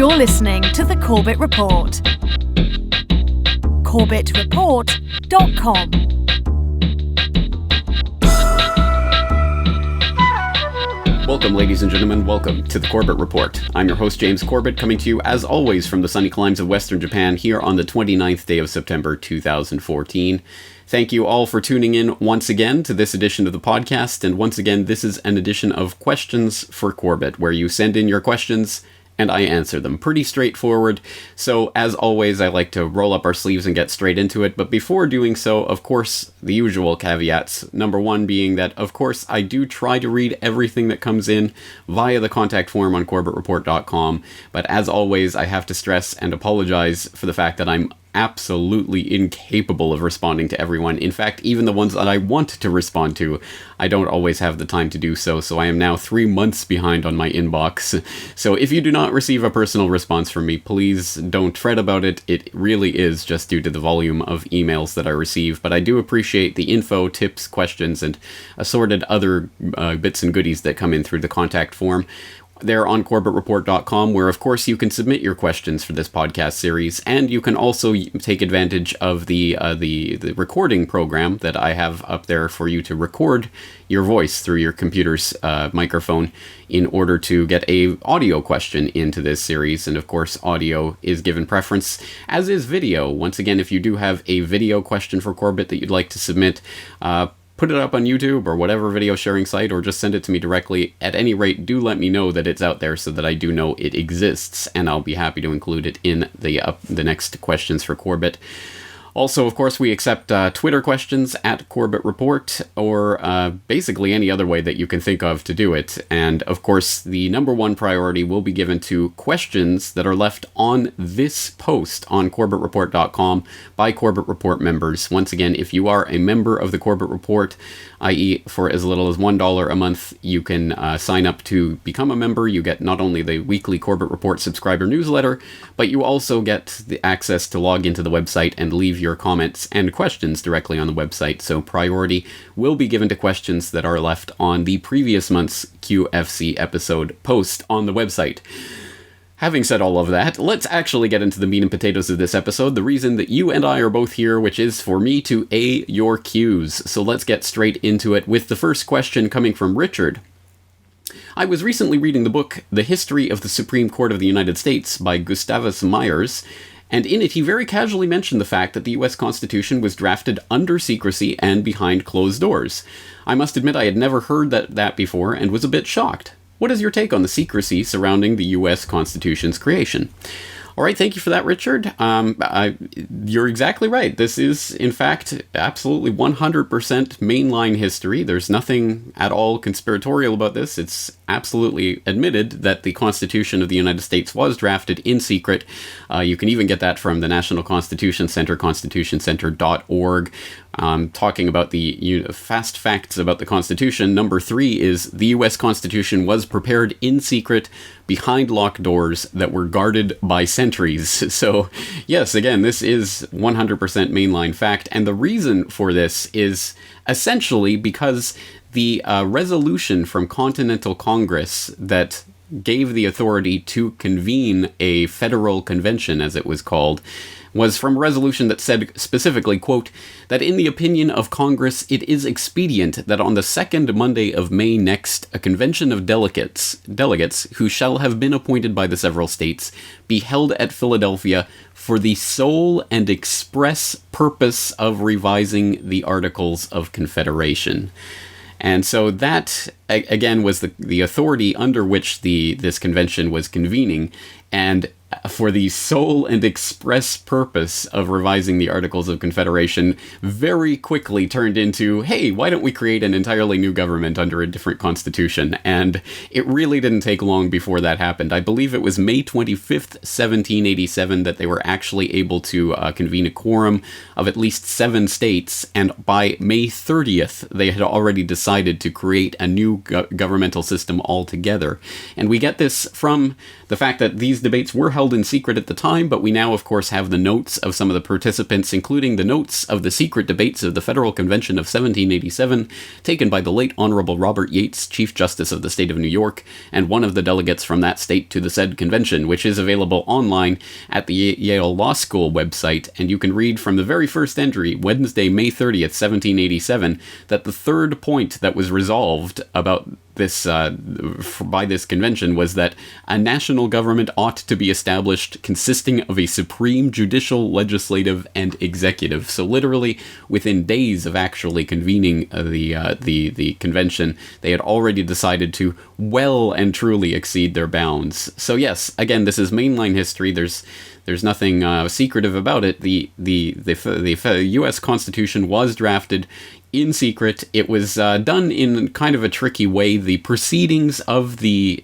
You're listening to The Corbett Report. CorbettReport.com. Welcome, ladies and gentlemen. Welcome to The Corbett Report. I'm your host, James Corbett, coming to you, as always, from the sunny climes of Western Japan here on the 29th day of September, 2014. Thank you all for tuning in once again to this edition of the podcast. And once again, this is an edition of Questions for Corbett, where you send in your questions and I answer them. Pretty straightforward. So, as always, I like to roll up our sleeves and get straight into it. But before doing so, of course, the usual caveats. Number one being that, of course, I do try to read everything that comes in via the contact form on CorbettReport.com. But as always, I have to stress and apologize for the fact that I'm absolutely incapable of responding to everyone. In fact, even the ones that I want to respond to, I don't always have the time to do so. So I am now 3 months behind on my inbox. So if you do not receive a personal response from me, please don't fret about it. It really is just due to the volume of emails that I receive. But I do appreciate the info, tips, questions, and assorted other bits and goodies that come in through the contact form. There on CorbettReport.com, where of course you can submit your questions for this podcast series, and you can also take advantage of the recording program that I have up there for you to record your voice through your computer's microphone in order to get a audio question into this series. And of course, audio is given preference, as is video. Once again, if you do have a video question for Corbett that you'd like to submit, put it up on YouTube or whatever video sharing site, or just send it to me directly. At any rate, do let me know that it's out there so that I do know it exists, and I'll be happy to include it in the next Questions for Corbett. Also, of course, we accept Twitter questions at Corbett Report, or basically any other way that you can think of to do it. And, of course, the number one priority will be given to questions that are left on this post on CorbettReport.com by Corbett Report members. Once again, if you are a member of the Corbett Report, i.e. for as little as $1 a month, you can sign up to become a member. You get not only the weekly Corbett Report subscriber newsletter, but you also get the access to log into the website and leave your comments and questions directly on the website. So priority will be given to questions that are left on the previous month's QFC episode post on the website. Having said all of that, let's actually get into the meat and potatoes of this episode, the reason that you and I are both here, which is for me to A your Qs. So let's get straight into it with the first question coming from Richard. I was recently reading the book The History of the Supreme Court of the United States by Gustavus Myers, and in it he very casually mentioned the fact that the US Constitution was drafted under secrecy and behind closed doors. I must admit I had never heard that before and was a bit shocked. What is your take on the secrecy surrounding the US Constitution's creation? All right, thank you for that, Richard. You're exactly right. This is, in fact, absolutely 100% mainline history. There's nothing at all conspiratorial about this. It's absolutely admitted that the Constitution of the United States was drafted in secret. You can even get that from the National Constitution Center, constitutioncenter.org. Talking about the fast facts about the Constitution, number 3 is the U.S. Constitution was prepared in secret behind locked doors that were guarded by sentries. So, yes, again, this is 100% mainline fact, and the reason for this is essentially because the resolution from Continental Congress that gave the authority to convene a federal convention, as it was called, was from a resolution that said specifically, quote, that in the opinion of Congress, it is expedient that on the second Monday of May next, a convention of delegates who shall have been appointed by the several states be held at Philadelphia for the sole and express purpose of revising the Articles of Confederation. And so that, again, was the authority under which this convention was convening, and for the sole and express purpose of revising the Articles of Confederation, very quickly turned into, hey, why don't we create an entirely new government under a different constitution? And it really didn't take long before that happened. I believe it was May 25th, 1787, that they were actually able to convene a quorum of at least 7 states, and by May 30th, they had already decided to create a new governmental system altogether. And we get this from the fact that these debates were held held in secret at the time, but we now, of course, have the notes of some of the participants, including the notes of the secret debates of the Federal Convention of 1787, taken by the late Honorable Robert Yates, Chief Justice of the State of New York, and one of the delegates from that state to the said convention, which is available online at the Yale Law School website, and you can read from the very first entry, Wednesday, May 30th, 1787, that the third point that was resolved about this by this convention was that a national government ought to be established consisting of a supreme judicial, legislative, and executive. So literally within days of actually convening the convention, they had already decided to well and truly exceed their bounds. So yes, again, this is mainline history. There's nothing secretive about it. The U.S. Constitution was drafted in secret. It was done in kind of a tricky way. The proceedings of the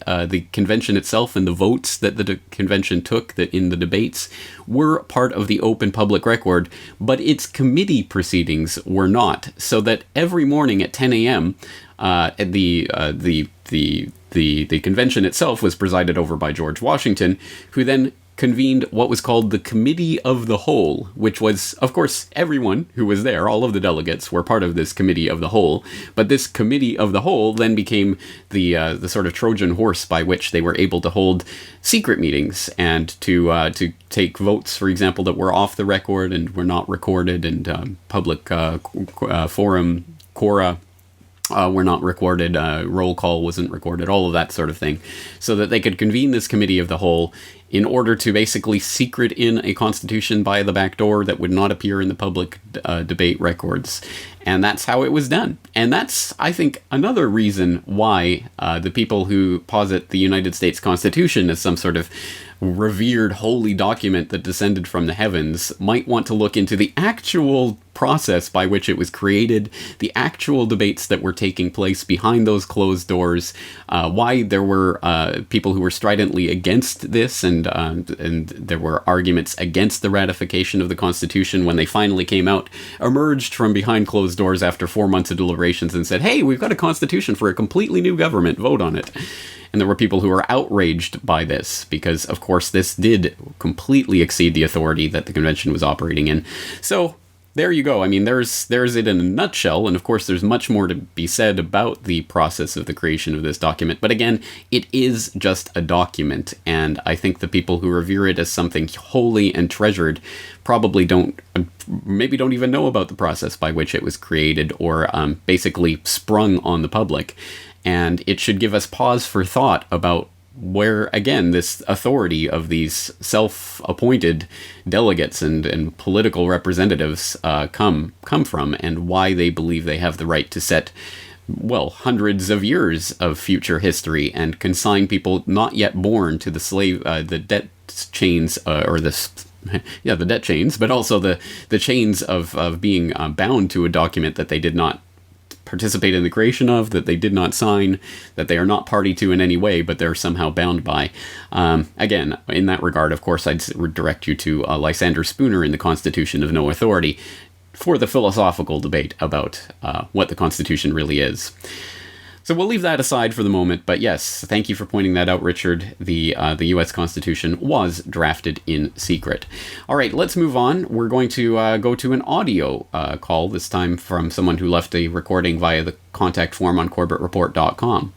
convention itself and the votes that the convention took in the debates were part of the open public record, but its committee proceedings were not. So that every morning at 10 a.m., the convention itself was presided over by George Washington, who then convened what was called the Committee of the Whole, which was, of course, everyone who was there, all of the delegates were part of this Committee of the Whole, but this Committee of the Whole then became the sort of Trojan horse by which they were able to hold secret meetings and to take votes, for example, that were off the record and were not recorded, and public forum, quora, were not recorded, roll call wasn't recorded, all of that sort of thing, so that they could convene this Committee of the Whole in order to basically secret in a constitution by the back door that would not appear in the public debate records. And that's how it was done. And that's, I think, another reason why the people who posit the United States Constitution as some sort of revered holy document that descended from the heavens might want to look into the actual process by which it was created, the actual debates that were taking place behind those closed doors, why there were people who were stridently against this, and there were arguments against the ratification of the Constitution when they finally came out, emerged from behind closed doors after 4 months of deliberations and said, hey, we've got a Constitution for a completely new government, vote on it. And there were people who were outraged by this because, of course, this did completely exceed the authority that the convention was operating in. So there you go. I mean, there's it in a nutshell. And of course, there's much more to be said about the process of the creation of this document. But again, it is just a document. And I think the people who revere it as something holy and treasured probably don't even know about the process by which it was created or basically sprung on the public. And it should give us pause for thought about where, again, this authority of these self-appointed delegates and political representatives come from, and why they believe they have the right to set, well, hundreds of years of future history and consign people not yet born to the debt chains, the debt chains, but also the chains of being bound to a document that they did not participate in the creation of, that they did not sign, that they are not party to in any way, but they're somehow bound by. Again, in that regard, of course, I'd direct you to Lysander Spooner in The Constitution of No Authority for the philosophical debate about what the Constitution really is. So we'll leave that aside for the moment, but yes, thank you for pointing that out, Richard. The U.S. Constitution was drafted in secret. All right, let's move on. We're going to go to an audio call, this time from someone who left a recording via the contact form on CorbettReport.com.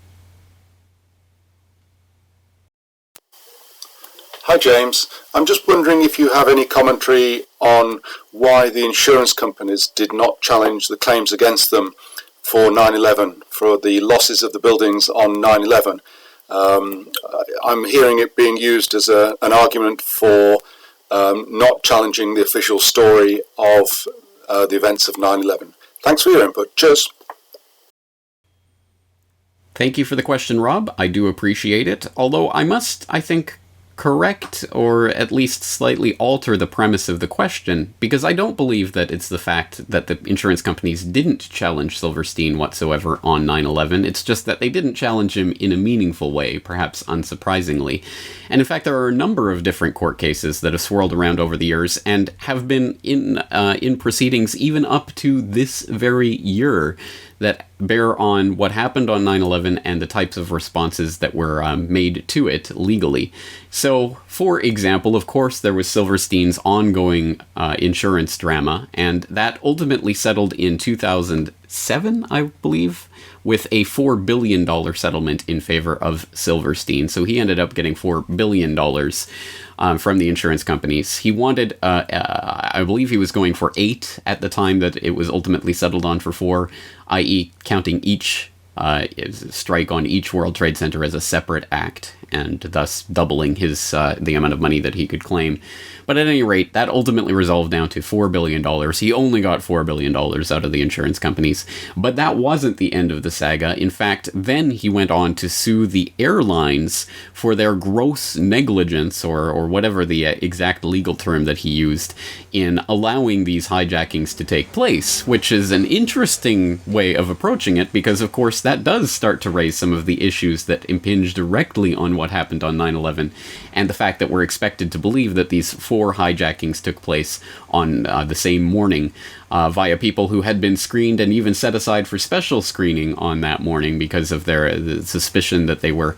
Hi James, I'm just wondering if you have any commentary on why the insurance companies did not challenge the claims against them for 9/11, for the losses of the buildings on 9/11. I'm hearing it being used as an argument for not challenging the official story of the events of 9/11. Thanks for your input. Cheers. Thank you for the question, Rob. I do appreciate it. Although I must, I think, correct or at least slightly alter the premise of the question, because I don't believe that it's the fact that the insurance companies didn't challenge Silverstein whatsoever on 9/11. It's just that they didn't challenge him in a meaningful way, perhaps unsurprisingly. And in fact, there are a number of different court cases that have swirled around over the years and have been in proceedings even up to this very year that bear on what happened on 9/11 and the types of responses that were made to it legally. So, for example, of course, there was Silverstein's ongoing insurance drama, and that ultimately settled in 2007, I believe, with a $4 billion settlement in favor of Silverstein. So he ended up getting $4 billion from the insurance companies. He wanted, I believe he was going for 8 at the time that it was ultimately settled on for 4, i.e. counting each strike on each World Trade Center as a separate act, and thus doubling his the amount of money that he could claim. But at any rate, that ultimately resolved down to $4 billion. He only got $4 billion out of the insurance companies. But that wasn't the end of the saga. In fact, then he went on to sue the airlines for their gross negligence, or whatever the exact legal term that he used, in allowing these hijackings to take place, which is an interesting way of approaching it, because of course that does start to raise some of the issues that impinge directly on what happened on 9/11, and the fact that we're expected to believe that these 4 hijackings took place on the same morning via people who had been screened and even set aside for special screening on that morning because of their suspicion that they were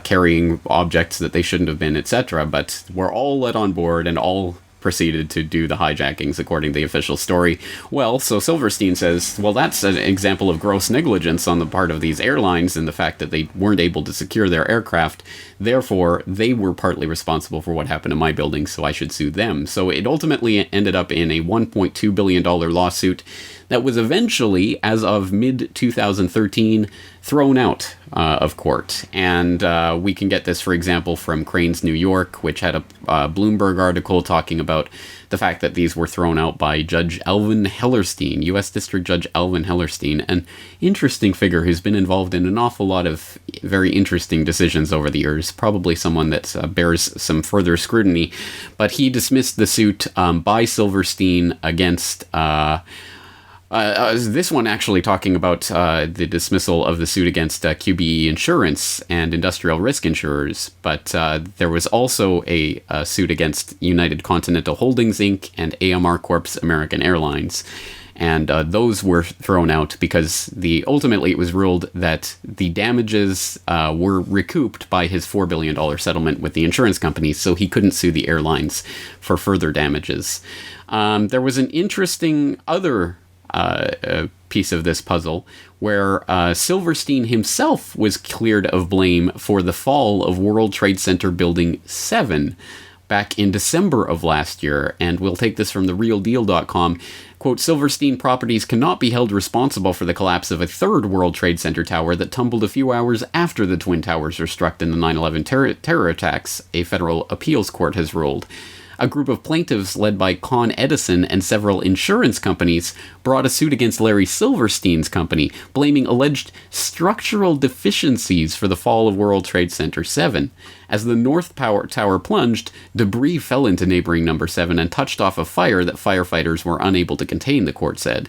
carrying objects that they shouldn't have been, etc. But were all let on board and all proceeded to do the hijackings, according to the official story. Well, so Silverstein says, well, that's an example of gross negligence on the part of these airlines and the fact that they weren't able to secure their aircraft. Therefore, they were partly responsible for what happened to my building, so I should sue them. So it ultimately ended up in a $1.2 billion lawsuit that was eventually, as of mid-2013, thrown out of court. And we can get this, for example, from Crain's New York, which had a Bloomberg article talking about the fact that these were thrown out by Judge Alvin Hellerstein, U.S. District Judge Alvin Hellerstein, an interesting figure who's been involved in an awful lot of very interesting decisions over the years, probably someone that bears some further scrutiny. But he dismissed the suit by Silverstein against... this one actually talking about the dismissal of the suit against QBE Insurance and industrial risk insurers, but there was also a suit against United Continental Holdings, Inc. and AMR Corp's American Airlines. And those were thrown out because ultimately it was ruled that the damages were recouped by his $4 billion settlement with the insurance companies, so he couldn't sue the airlines for further damages. There was an interesting other piece of this puzzle where Silverstein himself was cleared of blame for the fall of World Trade Center Building 7 back in December of last year, and we'll take this from therealdeal.com. Quote, Silverstein Properties cannot be held responsible for the collapse of a third World Trade Center tower that tumbled a few hours after the Twin Towers were struck in the 9/11 terror attacks, a federal appeals court has ruled. A group of plaintiffs led by Con Edison and several insurance companies brought a suit against Larry Silverstein's company, blaming alleged structural deficiencies for the fall of World Trade Center 7. As the North Tower plunged, debris fell into neighboring number 7 and touched off a fire that firefighters were unable to contain, the court said.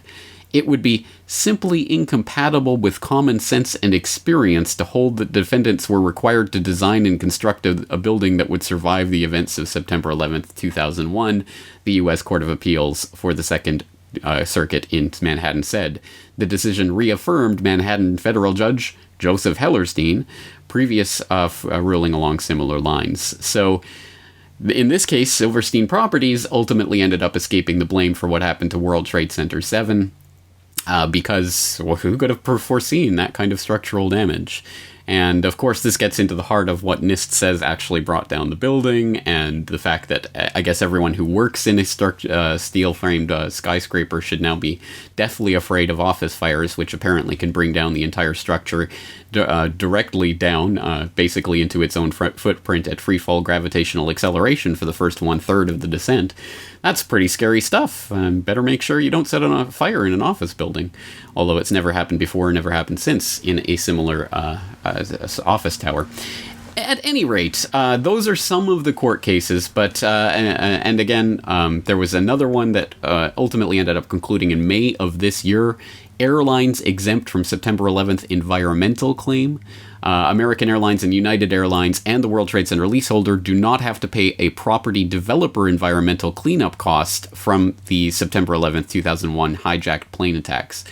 It would be simply incompatible with common sense and experience to hold that defendants were required to design and construct a building that would survive the events of September 11th, 2001, the U.S. Court of Appeals for the Second Circuit in Manhattan said. The decision reaffirmed Manhattan federal judge Joseph Hellerstein, previous ruling along similar lines. So, in this case, Silverstein Properties ultimately ended up escaping the blame for what happened to World Trade Center 7. Because who could have foreseen that kind of structural damage? And of course, this gets into the heart of what NIST says actually brought down the building, and the fact that I guess everyone who works in a steel-framed skyscraper should now be deathly afraid of office fires, which apparently can bring down the entire structure directly down, basically into its own footprint at freefall gravitational acceleration for the first 1/3 of the descent. That's pretty scary stuff. Better make sure you don't set on a fire in an office building, although it's never happened before, never happened since in a similar office tower. At any rate, those are some of the court cases, but, and again, there was another one that ultimately ended up concluding in May of this year. Airlines exempt from September 11th environmental claim. American Airlines and United Airlines and the World Trade Center leaseholder do not have to pay a property developer environmental cleanup cost from the September 11th, 2001 hijacked plane attacks.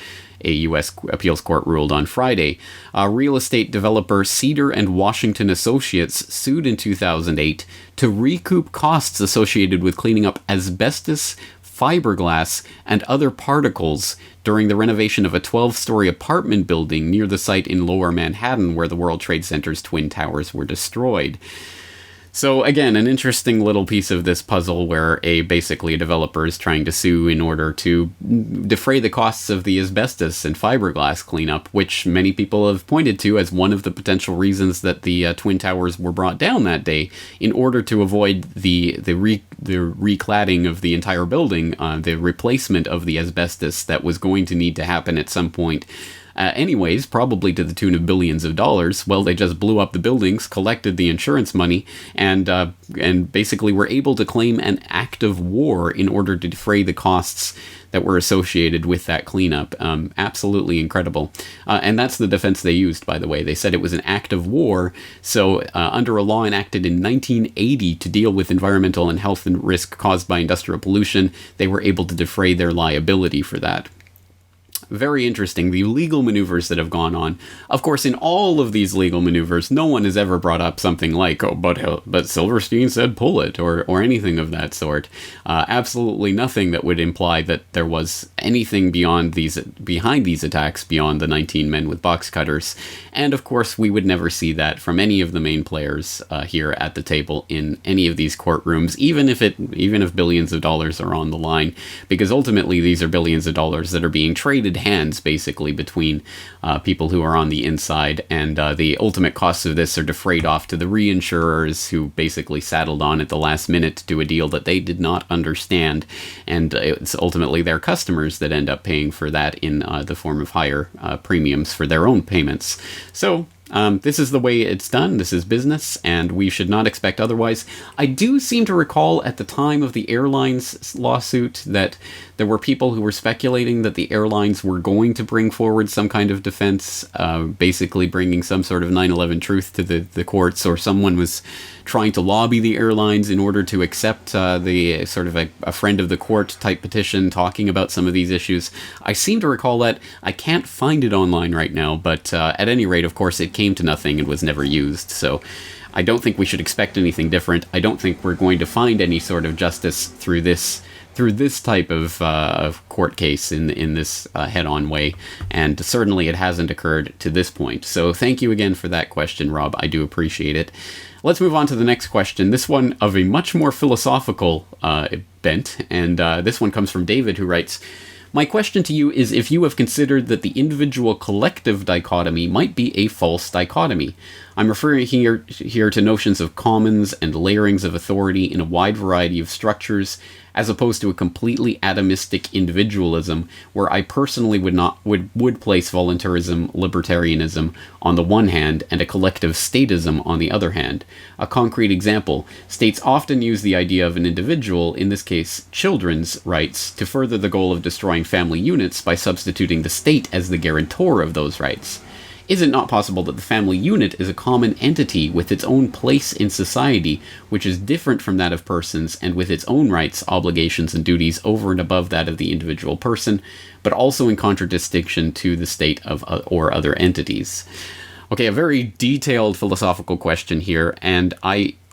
a U.S. appeals court ruled on Friday. Real estate developer Cedar and Washington Associates sued in 2008 to recoup costs associated with cleaning up asbestos, fiberglass, and other particles during the renovation of a 12-story apartment building near the site in Lower Manhattan where the World Trade Center's Twin Towers were destroyed. So again, an interesting little piece of this puzzle where basically a developer is trying to sue in order to defray the costs of the asbestos and fiberglass cleanup, which many people have pointed to as one of the potential reasons that the Twin Towers were brought down that day, in order to avoid the recladding of the entire building, the replacement of the asbestos that was going to need to happen at some point. Anyways, probably to the tune of billions of dollars. Well, they just blew up the buildings, collected the insurance money, and basically were able to claim an act of war in order to defray the costs that were associated with that cleanup. Absolutely incredible. And that's the defense they used, by the way. They said it was an act of war, so under a law enacted in 1980 to deal with environmental and health and risk caused by industrial pollution, they were able to defray their liability for that. Very interesting, the legal maneuvers that have gone on. Of course, in all of these legal maneuvers, no one has ever brought up something like, oh, but Silverstein said pull it, or anything of that sort. Absolutely nothing that would imply that there was anything behind these attacks beyond the 19 men with box cutters. And of course, we would never see that from any of the main players here at the table in any of these courtrooms, even if billions of dollars are on the line, because ultimately these are billions of dollars that are being traded hands basically between people who are on the inside, and the ultimate costs of this are defrayed off to the reinsurers who basically saddled on at the last minute to do a deal that they did not understand, and it's ultimately their customers that end up paying for that in the form of higher premiums for their own payments. So this is the way it's done. This is business, and we should not expect otherwise. I do seem to recall at the time of the airlines lawsuit that there were people who were speculating that the airlines were going to bring forward some kind of defense, basically bringing some sort of 9/11 truth to the courts, or someone was trying to lobby the airlines in order to accept the sort of a friend of the court type petition talking about some of these issues. I seem to recall that. I can't find it online right now, but at any rate, of course, it came to nothing and was never used. So I don't think we should expect anything different. I don't think we're going to find any sort of justice through this type of court case in this head-on way, and certainly it hasn't occurred to this point. So thank you again for that question, Rob. I do appreciate it. Let's move on to the next question, this one of a much more philosophical bent, and this one comes from David, who writes, my question to you is if you have considered that the individual-collective dichotomy might be a false dichotomy. I'm referring here to notions of commons and layerings of authority in a wide variety of structures, as opposed to a completely atomistic individualism, where I personally would place voluntarism, libertarianism on the one hand, and a collective statism on the other hand. A concrete example, states often use the idea of an individual, in this case children's rights, to further the goal of destroying family units by substituting the state as the guarantor of those rights. Is it not possible that the family unit is a common entity with its own place in society, which is different from that of persons, and with its own rights, obligations, and duties over and above that of the individual person, but also in contradistinction to the state of or other entities? Okay, a very detailed philosophical question here, and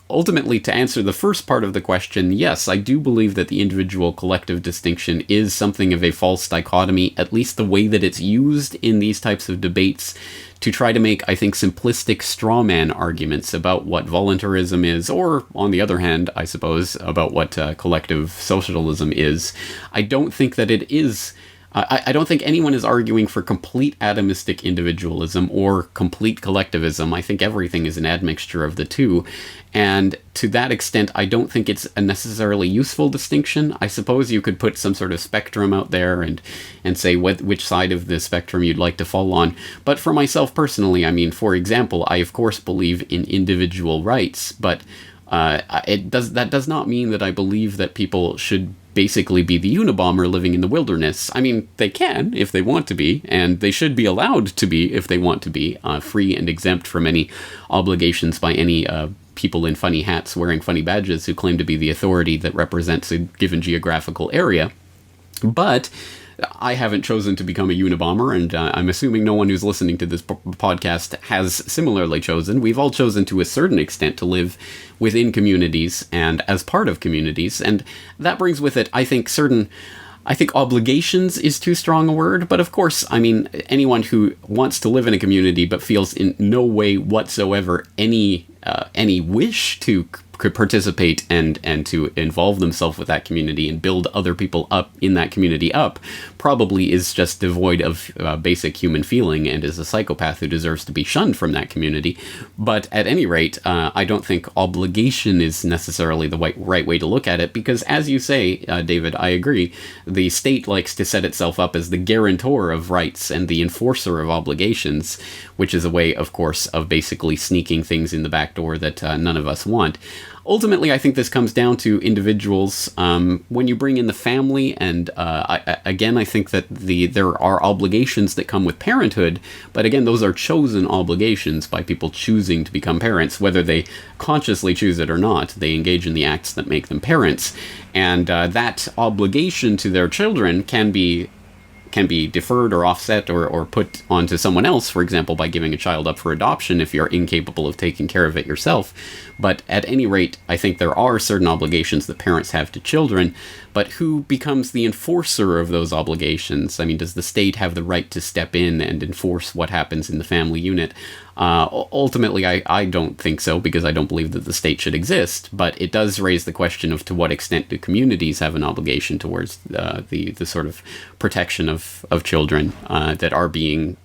ultimately, to answer the first part of the question, yes, I do believe that the individual-collective distinction is something of a false dichotomy, at least the way that it's used in these types of debates to try to make, I think, simplistic strawman arguments about what voluntarism is, or, on the other hand, I suppose, about what collective socialism is. I don't think that it is... I don't think anyone is arguing for complete atomistic individualism or complete collectivism. I think everything is an admixture of the two. And to that extent, I don't think it's a necessarily useful distinction. I suppose you could put some sort of spectrum out there and say which side of the spectrum you'd like to fall on. But for myself personally, I mean, for example, I of course believe in individual rights, but that does not mean that I believe that people should basically be the Unabomber living in the wilderness. I mean, they can if they want to be, and they should be allowed to be if they want to be, free and exempt from any obligations by any people in funny hats wearing funny badges who claim to be the authority that represents a given geographical area. But I haven't chosen to become a Unabomber, and I'm assuming no one who's listening to this podcast has similarly chosen. We've all chosen to a certain extent to live within communities and as part of communities, and that brings with it, I think obligations is too strong a word, but of course, I mean, anyone who wants to live in a community but feels in no way whatsoever any wish to could participate and to involve themselves with that community and build other people up in that community up probably is just devoid of basic human feeling and is a psychopath who deserves to be shunned from that community. But at any rate, I don't think obligation is necessarily the right way to look at it, because as you say, David, I agree, the state likes to set itself up as the guarantor of rights and the enforcer of obligations, which is a way, of course, of basically sneaking things in the back door that none of us want. Ultimately, I think this comes down to individuals. When you bring in the family, and I think that there are obligations that come with parenthood, but again, those are chosen obligations by people choosing to become parents, whether they consciously choose it or not. They engage in the acts that make them parents, and that obligation to their children can be deferred or offset or put onto someone else, for example, by giving a child up for adoption if you're incapable of taking care of it yourself. But at any rate, I think there are certain obligations that parents have to children, but who becomes the enforcer of those obligations? I mean, does the state have the right to step in and enforce what happens in the family unit? Ultimately, I don't think so, because I don't believe that the state should exist, but it does raise the question of to what extent do communities have an obligation towards the sort of protection of children that are being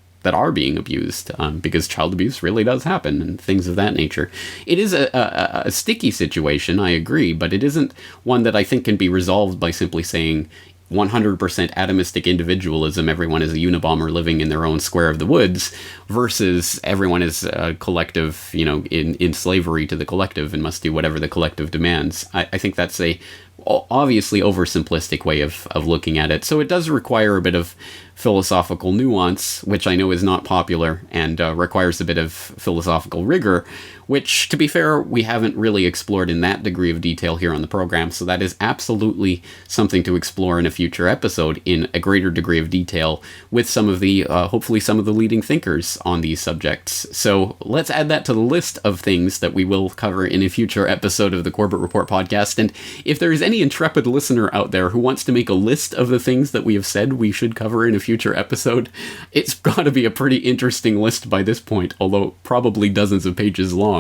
abused, because child abuse really does happen and things of that nature. It is a sticky situation, I agree, but it isn't one that I think can be resolved by simply saying 100% atomistic individualism, everyone is a Unabomber living in their own square of the woods, versus everyone is a collective, in slavery to the collective and must do whatever the collective demands. I think that's a obviously oversimplistic way of looking at it. So it does require a bit of philosophical nuance, which I know is not popular, and requires a bit of philosophical rigor, which, to be fair, we haven't really explored in that degree of detail here on the program, so that is absolutely something to explore in a future episode in a greater degree of detail with some of the, hopefully some of the leading thinkers on these subjects. So let's add that to the list of things that we will cover in a future episode of the Corbett Report podcast, and if there is any intrepid listener out there who wants to make a list of the things that we have said we should cover in a future episode, it's got to be a pretty interesting list by this point, although probably dozens of pages long.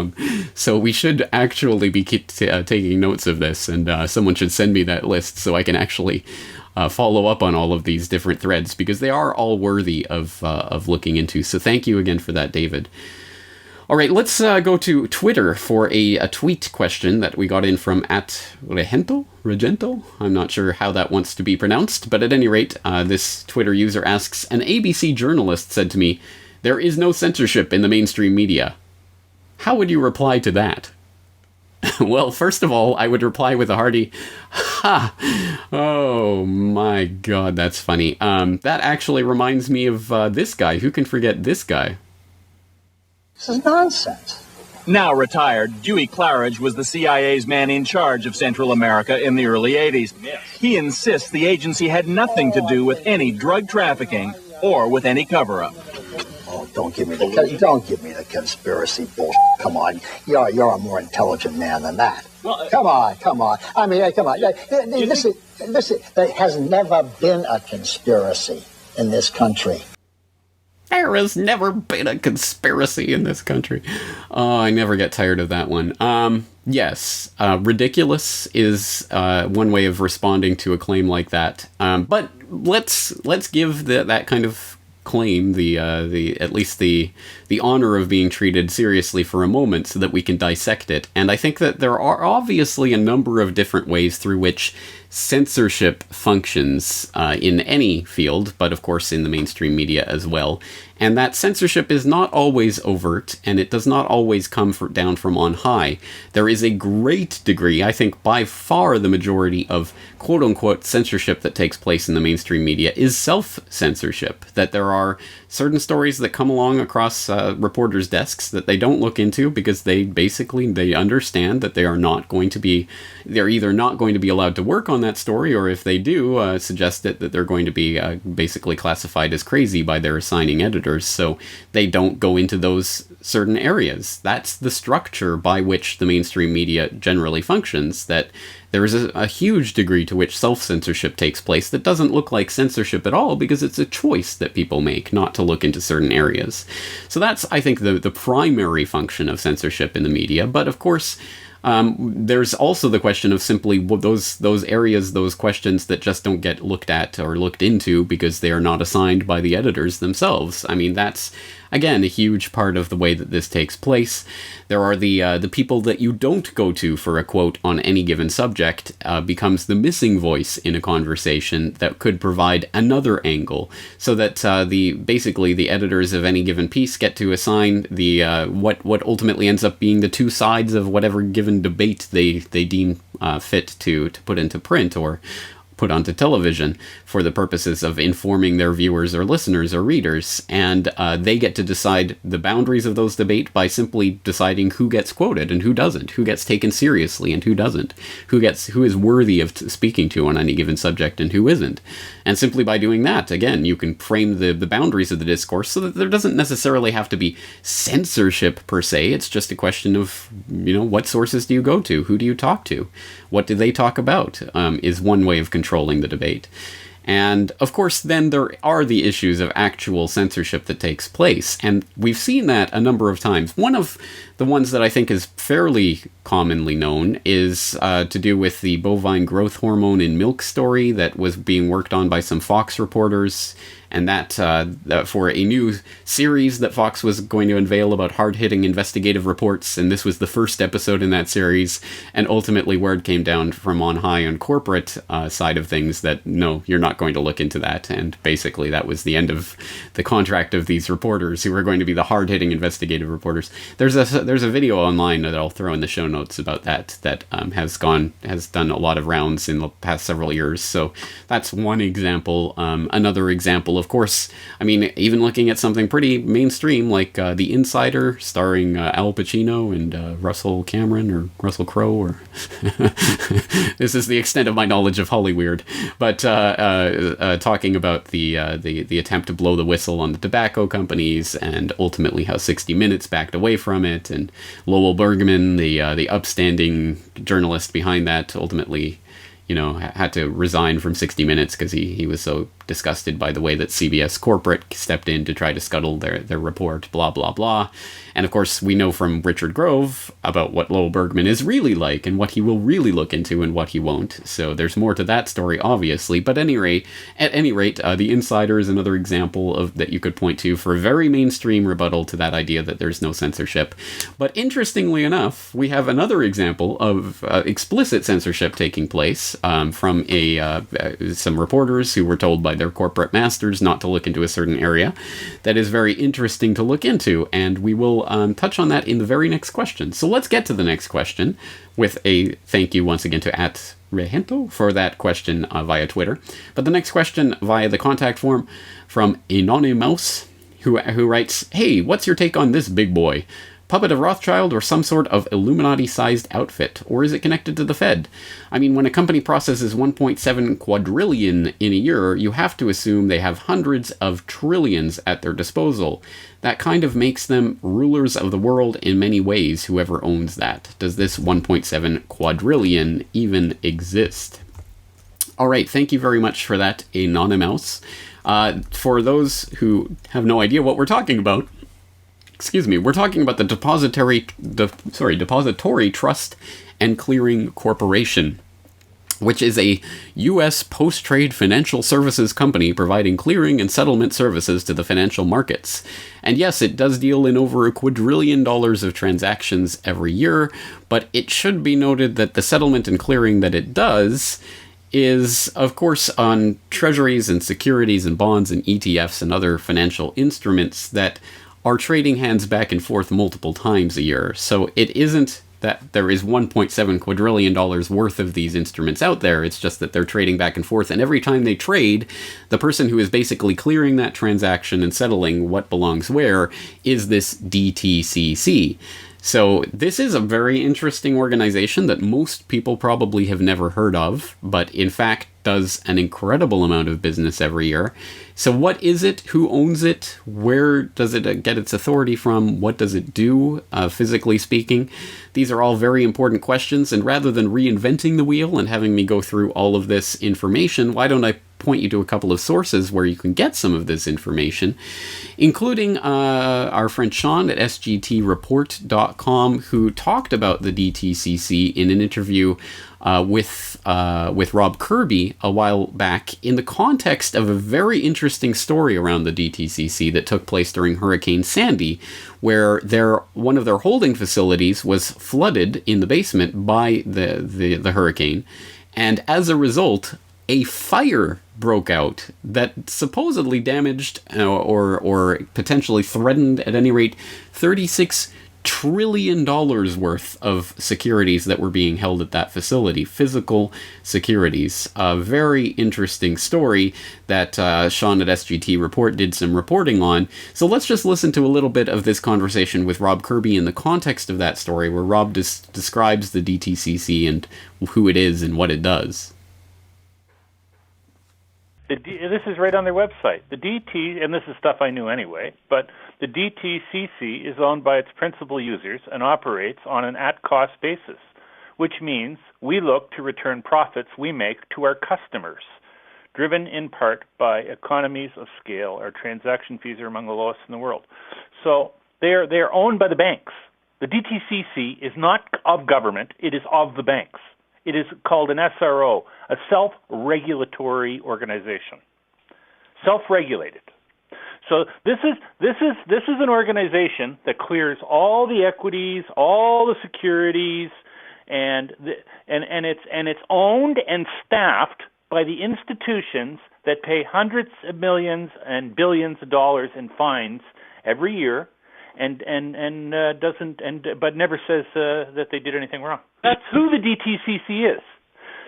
So we should actually be taking notes of this, and someone should send me that list so I can actually follow up on all of these different threads, because they are all worthy of looking into. So thank you again for that, David. All right, let's go to Twitter for a tweet question that we got in from @Regento? I'm not sure how that wants to be pronounced, but at any rate, this Twitter user asks, an ABC journalist said to me, "There is no censorship in the mainstream media." How would you reply to that? Well, first of all, I would reply with a hearty, ha! Oh my god, that's funny. That actually reminds me of this guy. Who can forget this guy? This is nonsense. Now retired, Dewey Claridge was the CIA's man in charge of Central America in the early 80s. He insists the agency had nothing to do with any drug trafficking or with any cover-up. Oh, don't give me the conspiracy bullshit. Come on, you're a more intelligent man than that. Well, come on. I mean, come on. Listen. There has never been a conspiracy in this country. There has never been a conspiracy in this country. Oh, I never get tired of that one. Yes, ridiculous is one way of responding to a claim like that. But let's give that kind of claim the at least the honor of being treated seriously for a moment, so that we can dissect it. And I think that there are obviously a number of different ways through which censorship functions in any field, but of course in the mainstream media as well. and that censorship is not always overt, and it does not always come down from on high. There is a great degree, I think by far the majority of quote-unquote censorship that takes place in the mainstream media is self-censorship, that there are certain stories that come along across reporters' desks that they don't look into because they understand that they're either not going to be allowed to work on that story, or if they do, suggest it, that they're going to be basically classified as crazy by their assigning editors, so they don't go into those certain areas. That's the structure by which the mainstream media generally functions, that there is a huge degree to which self-censorship takes place that doesn't look like censorship at all, because it's a choice that people make not to look into certain areas. So that's, I think, the primary function of censorship in the media. But of course, there's also the question of simply those areas, those questions that just don't get looked at or looked into because they are not assigned by the editors themselves. I mean, that's, again, a huge part of the way that this takes place. There are the people that you don't go to for a quote on any given subject becomes the missing voice in a conversation that could provide another angle, so that basically the editors of any given piece get to assign the what ultimately ends up being the two sides of whatever given debate they deem fit to put into print or put onto television for the purposes of informing their viewers or listeners or readers, and they get to decide the boundaries of those debate by simply deciding who gets quoted and who doesn't, who gets taken seriously and who doesn't, who is worthy of speaking to on any given subject and who isn't. And simply by doing that, again, you can frame the boundaries of the discourse so that there doesn't necessarily have to be censorship per se. It's just a question of, what sources do you go to? Who do you talk to? What do they talk about? Is one way of controlling the debate. And of course, then there are the issues of actual censorship that takes place. And we've seen that a number of times. One of the ones that I think is fairly commonly known is to do with the bovine growth hormone in milk story that was being worked on by some Fox reporters. And that for a new series that Fox was going to unveil about hard-hitting investigative reports, and this was the first episode in that series, and ultimately word came down from on high on corporate side of things that, no, you're not going to look into that, and basically that was the end of the contract of these reporters who were going to be the hard-hitting investigative reporters. There's a video online that I'll throw in the show notes about that has done a lot of rounds in the past several years, so that's one example. Another example, of course, I mean, even looking at something pretty mainstream like The Insider, starring Al Pacino and Russell Cameron or Russell Crowe, or this is the extent of my knowledge of Hollywood. But talking about the attempt to blow the whistle on the tobacco companies, and ultimately how 60 Minutes backed away from it, and Lowell Bergman, the upstanding journalist behind that, ultimately, had to resign from 60 Minutes because he was so disgusted by the way that CBS corporate stepped in to try to scuttle their report, blah, blah, blah. And of course, we know from Richard Grove about what Lowell Bergman is really like and what he will really look into and what he won't. So there's more to that story, obviously. But at any rate, The Insider is another example of that you could point to for a very mainstream rebuttal to that idea that there's no censorship. But interestingly enough, we have another example of explicit censorship taking place from some reporters who were told by their corporate masters not to look into a certain area. That is very interesting to look into, and we will touch on that in the very next question. So let's get to the next question with a thank you once again to @Rehento for that question via Twitter. But the next question via the contact form from Anonymous, who writes, "Hey, what's your take on this big boy? Puppet of Rothschild or some sort of Illuminati-sized outfit? Or is it connected to the Fed? I mean, when a company processes 1.7 quadrillion in a year, you have to assume they have hundreds of trillions at their disposal. That kind of makes them rulers of the world in many ways, whoever owns that. Does this 1.7 quadrillion even exist?" All right, thank you very much for that, Anonymous. For those who have no idea what we're talking about, we're talking about the Depository Trust and Clearing Corporation, which is a U.S. post-trade financial services company providing clearing and settlement services to the financial markets. And yes, it does deal in over $1 quadrillion of transactions every year, but it should be noted that the settlement and clearing that it does is, of course, on treasuries and securities and bonds and ETFs and other financial instruments that are trading hands back and forth multiple times a year. So it isn't that there is $1.7 quadrillion worth of these instruments out there. It's just that they're trading back and forth. And every time they trade, the person who is basically clearing that transaction and settling what belongs where is this DTCC. So this is a very interesting organization that most people probably have never heard of, but in fact does an incredible amount of business every year. So what is it? Who owns it? Where does it get its authority from? What does it do, physically speaking? These are all very important questions, and rather than reinventing the wheel and having me go through all of this information, why don't I point you to a couple of sources where you can get some of this information, including our friend Sean at sgtreport.com, who talked about the DTCC in an interview with Rob Kirby a while back in the context of a very interesting story around the DTCC that took place during Hurricane Sandy, where one of their holding facilities was flooded in the basement by the hurricane, and as a result, a fire broke out that supposedly damaged or potentially threatened, at any rate, $36 trillion worth of securities that were being held at that facility, physical securities. A very interesting story that Sean at SGT Report did some reporting on. So let's just listen to a little bit of this conversation with Rob Kirby in the context of that story, where Rob describes the DTCC and who it is and what it does. This is right on their website. The DT, and this is stuff I knew anyway, but the DTCC is owned by its principal users and operates on an at-cost basis, which means we look to return profits we make to our customers, driven in part by economies of scale. Our transaction fees are among the lowest in the world. So they are owned by the banks. The DTCC is not of government, it is of the banks. It is called an SRO, a self-regulatory organization. Self-regulated. So this is an organization that clears all the equities, all the securities, and it's owned and staffed by the institutions that pay hundreds of millions and billions of dollars in fines every year, but never says that they did anything wrong. That's who the DTCC is,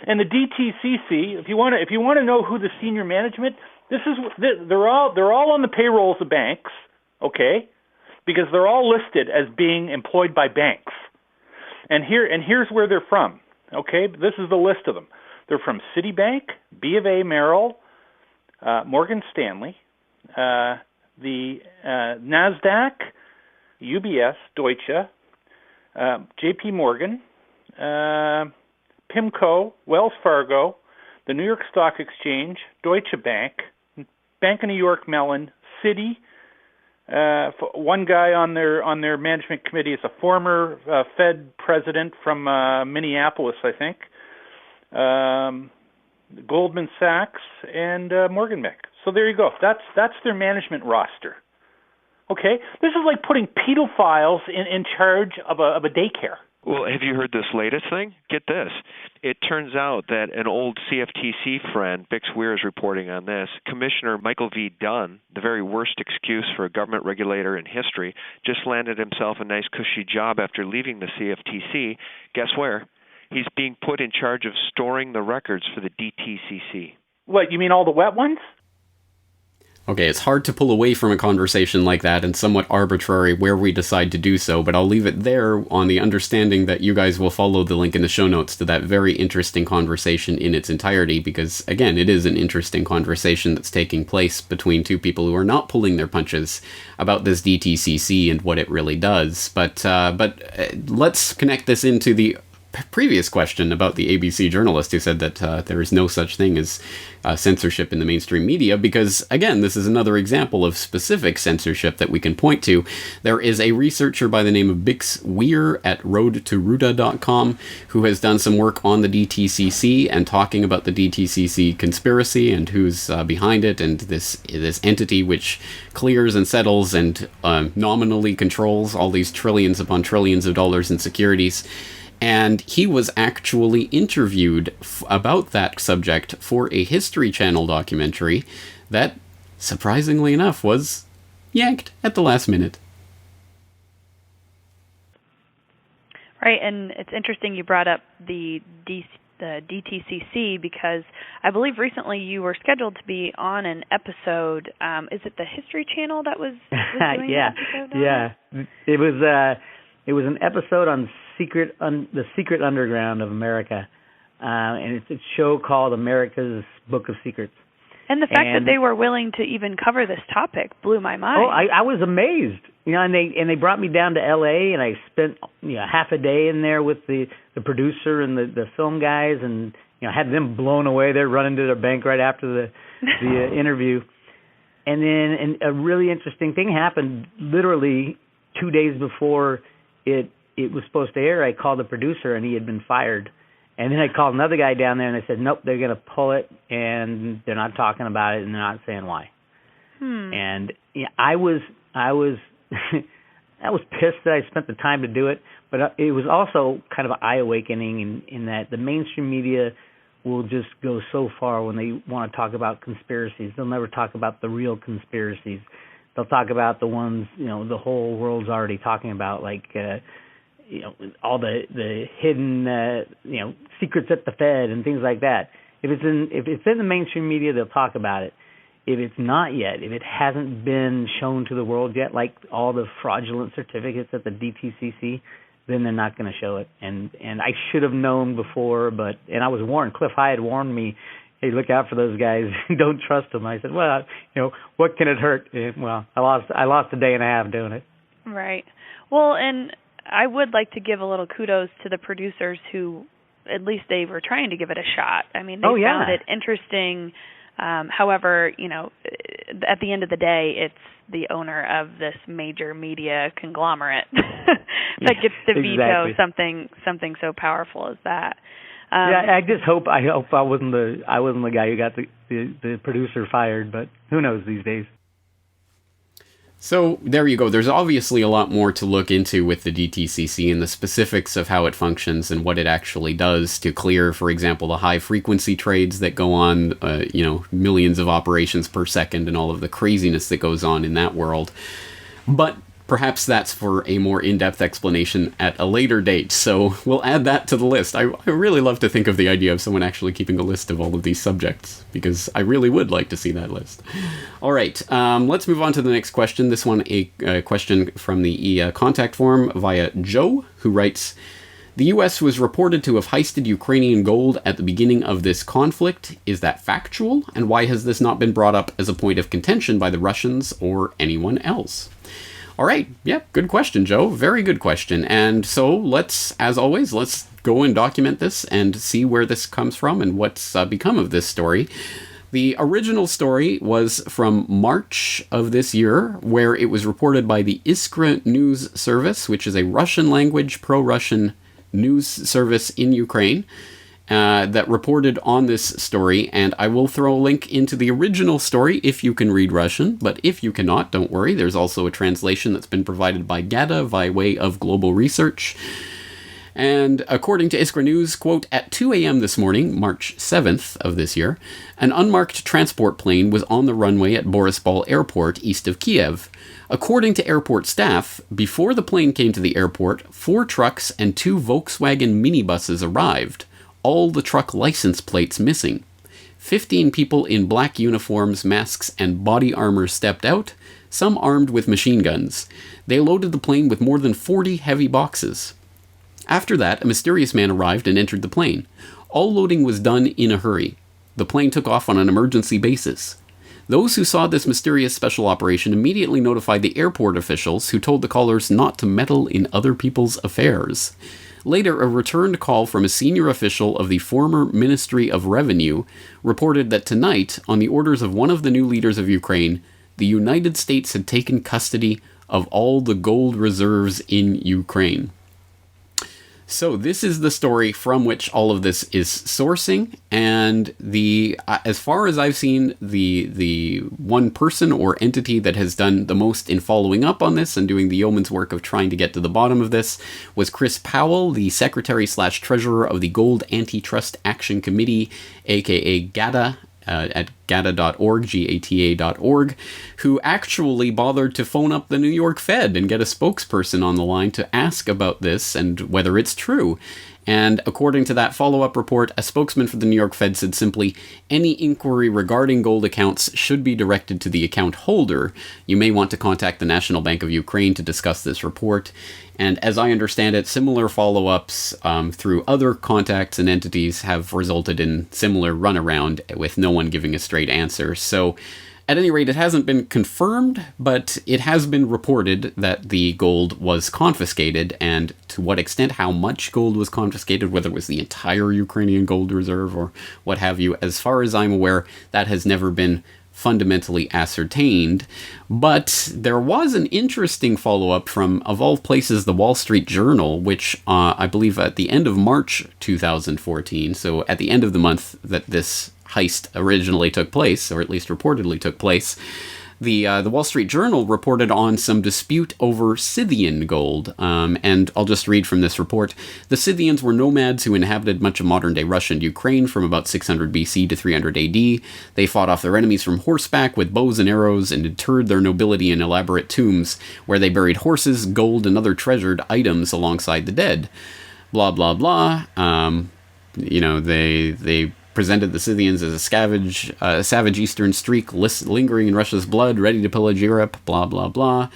and the DTCC. If you want to know who the senior management, they're all on the payrolls of banks, okay, because they're all listed as being employed by banks, and here's where they're from, okay. This is the list of them. They're from Citibank, B of A, Merrill, Morgan Stanley, the Nasdaq, UBS, Deutsche, J.P. Morgan, PIMCO, Wells Fargo, the New York Stock Exchange, Deutsche Bank, Bank of New York Mellon, Citi. One guy on their management committee is a former Fed president from Minneapolis, I think. Goldman Sachs and Morgan Bank. So there you go. That's their management roster. Okay, this is like putting pedophiles in charge of a daycare. Well, have you heard this latest thing? Get this. It turns out that an old CFTC friend, Bix Weir, is reporting on this. Commissioner Michael V. Dunn, the very worst excuse for a government regulator in history, just landed himself a nice cushy job after leaving the CFTC. Guess where? He's being put in charge of storing the records for the DTCC. What, you mean all the wet ones? Okay, it's hard to pull away from a conversation like that and somewhat arbitrary where we decide to do so, but I'll leave it there on the understanding that you guys will follow the link in the show notes to that very interesting conversation in its entirety, because, again, it is an interesting conversation that's taking place between two people who are not pulling their punches about this DTCC and what it really does. But let's connect this into the previous question about the ABC journalist who said that there is no such thing as censorship in the mainstream media, because, again, this is another example of specific censorship that we can point to. There is a researcher by the name of Bix Weir at roadtoruta.com who has done some work on the DTCC and talking about the DTCC conspiracy and who's behind it, and this entity which clears and settles and nominally controls all these trillions upon trillions of dollars in securities. And he was actually interviewed about that subject for a History Channel documentary that, surprisingly enough, was yanked at the last minute. Right, and it's interesting you brought up the DTCC because I believe recently you were scheduled to be on an episode. Is it the History Channel that was doing yeah, an episode on yeah. It was an episode on the secret underground of America, and it's a show called America's Book of Secrets. And the fact that they were willing to even cover this topic blew my mind. Oh, I was amazed. And they brought me down to L.A. and I spent half a day in there with the producer and the film guys, and had them blown away. They're running to their bank right after the interview. And then a really interesting thing happened. Literally 2 days before it was supposed to air, I called the producer and he had been fired. And then I called another guy down there and I said, nope, they're going to pull it and they're not talking about it and they're not saying why. And I was I was pissed that I spent the time to do it, but it was also kind of an eye-awakening in that the mainstream media will just go so far when they want to talk about conspiracies. They'll never talk about the real conspiracies. They'll talk about the ones, the whole world's already talking about, like, all the hidden, secrets at the Fed and things like that. If it's in the mainstream media, they'll talk about it. If it's not yet, if it hasn't been shown to the world yet, like all the fraudulent certificates at the DTCC, then they're not going to show it. And I should have known before, and I was warned. Cliff High had warned me, hey, look out for those guys. Don't trust them. I said, well, what can it hurt? Well, I lost a day and a half doing it. Right. Well, and I would like to give a little kudos to the producers who, at least they were trying to give it a shot. I mean, they found it interesting. However, at the end of the day, it's the owner of this major media conglomerate that gets to veto something so powerful as that. I hope I wasn't the guy who got the producer fired, but who knows these days. So there you go. There's obviously a lot more to look into with the DTCC and the specifics of how it functions and what it actually does to clear, for example, the high frequency trades that go on, millions of operations per second and all of the craziness that goes on in that world. But perhaps that's for a more in-depth explanation at a later date, so we'll add that to the list. I really love to think of the idea of someone actually keeping a list of all of these subjects, because I really would like to see that list. All right, let's move on to the next question. This one, a question from the contact form via Joe, who writes, the U.S. was reported to have heisted Ukrainian gold at the beginning of this conflict. Is that factual? And why has this not been brought up as a point of contention by the Russians or anyone else? All right. Yeah, good question, Joe. Very good question. And so let's go and document this and see where this comes from and what's become of this story. The original story was from March of this year, where it was reported by the Iskra News Service, which is a Russian-language, pro-Russian news service in Ukraine. That reported on this story, and I will throw a link into the original story if you can read Russian, but if you cannot, don't worry, there's also a translation that's been provided by GADA by way of global research. And according to Iskra News, quote, at 2 a.m. this morning, March 7th of this year, an unmarked transport plane was on the runway at Boryspil Airport east of Kiev. According to airport staff, before the plane came to the airport, 4 trucks and 2 Volkswagen minibuses arrived. All the truck license plates missing. 15 people in black uniforms, masks, and body armor stepped out, some armed with machine guns. They loaded the plane with more than 40 heavy boxes. After that, a mysterious man arrived and entered the plane. All loading was done in a hurry. The plane took off on an emergency basis. Those who saw this mysterious special operation immediately notified the airport officials, who told the callers not to meddle in other people's affairs. Later, a returned call from a senior official of the former Ministry of Revenue reported that tonight, on the orders of one of the new leaders of Ukraine, the United States had taken custody of all the gold reserves in Ukraine. So this is the story from which all of this is sourcing, and as far as I've seen, the one person or entity that has done the most in following up on this and doing the yeoman's work of trying to get to the bottom of this was Chris Powell, the Secretary/Treasurer of the Gold Antitrust Action Committee, aka GATA, at gata.org, GATA.org, who actually bothered to phone up the New York Fed and get a spokesperson on the line to ask about this and whether it's true. And according to that follow-up report, a spokesman for the New York Fed said simply, any inquiry regarding gold accounts should be directed to the account holder. You may want to contact the National Bank of Ukraine to discuss this report. And as I understand it, similar follow-ups through other contacts and entities have resulted in similar runaround with no one giving a straight answer. So at any rate, it hasn't been confirmed, but it has been reported that the gold was confiscated, and to what extent, how much gold was confiscated, whether it was the entire Ukrainian gold reserve or what have you, as far as I'm aware, that has never been fundamentally ascertained. But there was an interesting follow-up from, of all places, the Wall Street Journal, which I believe at the end of March 2014, so at the end of the month that this heist originally took place, or at least reportedly took place, the Wall Street Journal reported on some dispute over Scythian gold, and I'll just read from this report. The Scythians were nomads who inhabited much of modern-day Russia and Ukraine from about 600 BC to 300 AD. They fought off their enemies from horseback with bows and arrows and interred their nobility in elaborate tombs, where they buried horses, gold, and other treasured items alongside the dead. Blah, blah, blah. They presented the Scythians as a savage eastern streak lingering in Russia's blood, ready to pillage Europe, blah, blah, blah.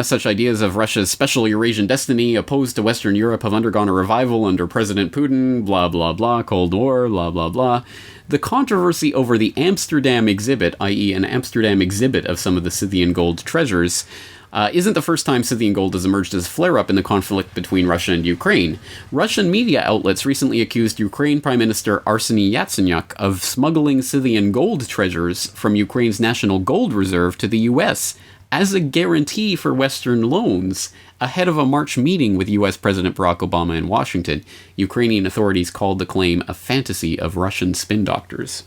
Such ideas of Russia's special Eurasian destiny opposed to Western Europe have undergone a revival under President Putin, blah, blah, blah, Cold War, blah, blah, blah. The controversy over the Amsterdam exhibit, i.e. an Amsterdam exhibit of some of the Scythian gold treasures, isn't the first time Scythian gold has emerged as a flare-up in the conflict between Russia and Ukraine. Russian media outlets recently accused Ukraine Prime Minister Arseniy Yatsenyuk of smuggling Scythian gold treasures from Ukraine's national gold reserve to the U.S. as a guarantee for Western loans ahead of a March meeting with U.S. President Barack Obama in Washington. Ukrainian authorities called the claim a fantasy of Russian spin doctors.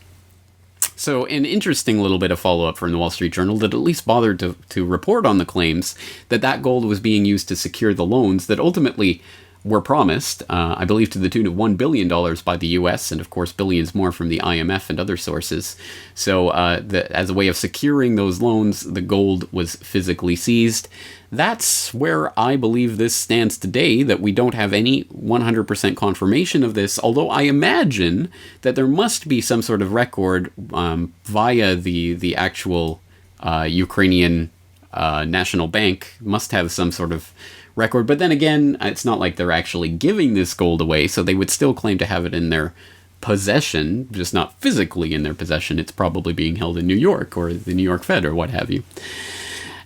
So an interesting little bit of follow-up from the Wall Street Journal that at least bothered to report on the claims that gold was being used to secure the loans that ultimately were promised, I believe to the tune of $1 billion by the U.S., and of course billions more from the IMF and other sources. So as a way of securing those loans, the gold was physically seized. That's where I believe this stands today, that we don't have any 100% confirmation of this, although I imagine that there must be some sort of record via the actual Ukrainian National Bank, must have some sort of record. But then again, it's not like they're actually giving this gold away, so they would still claim to have it in their possession, just not physically in their possession. It's probably being held in New York or the New York Fed or what have you.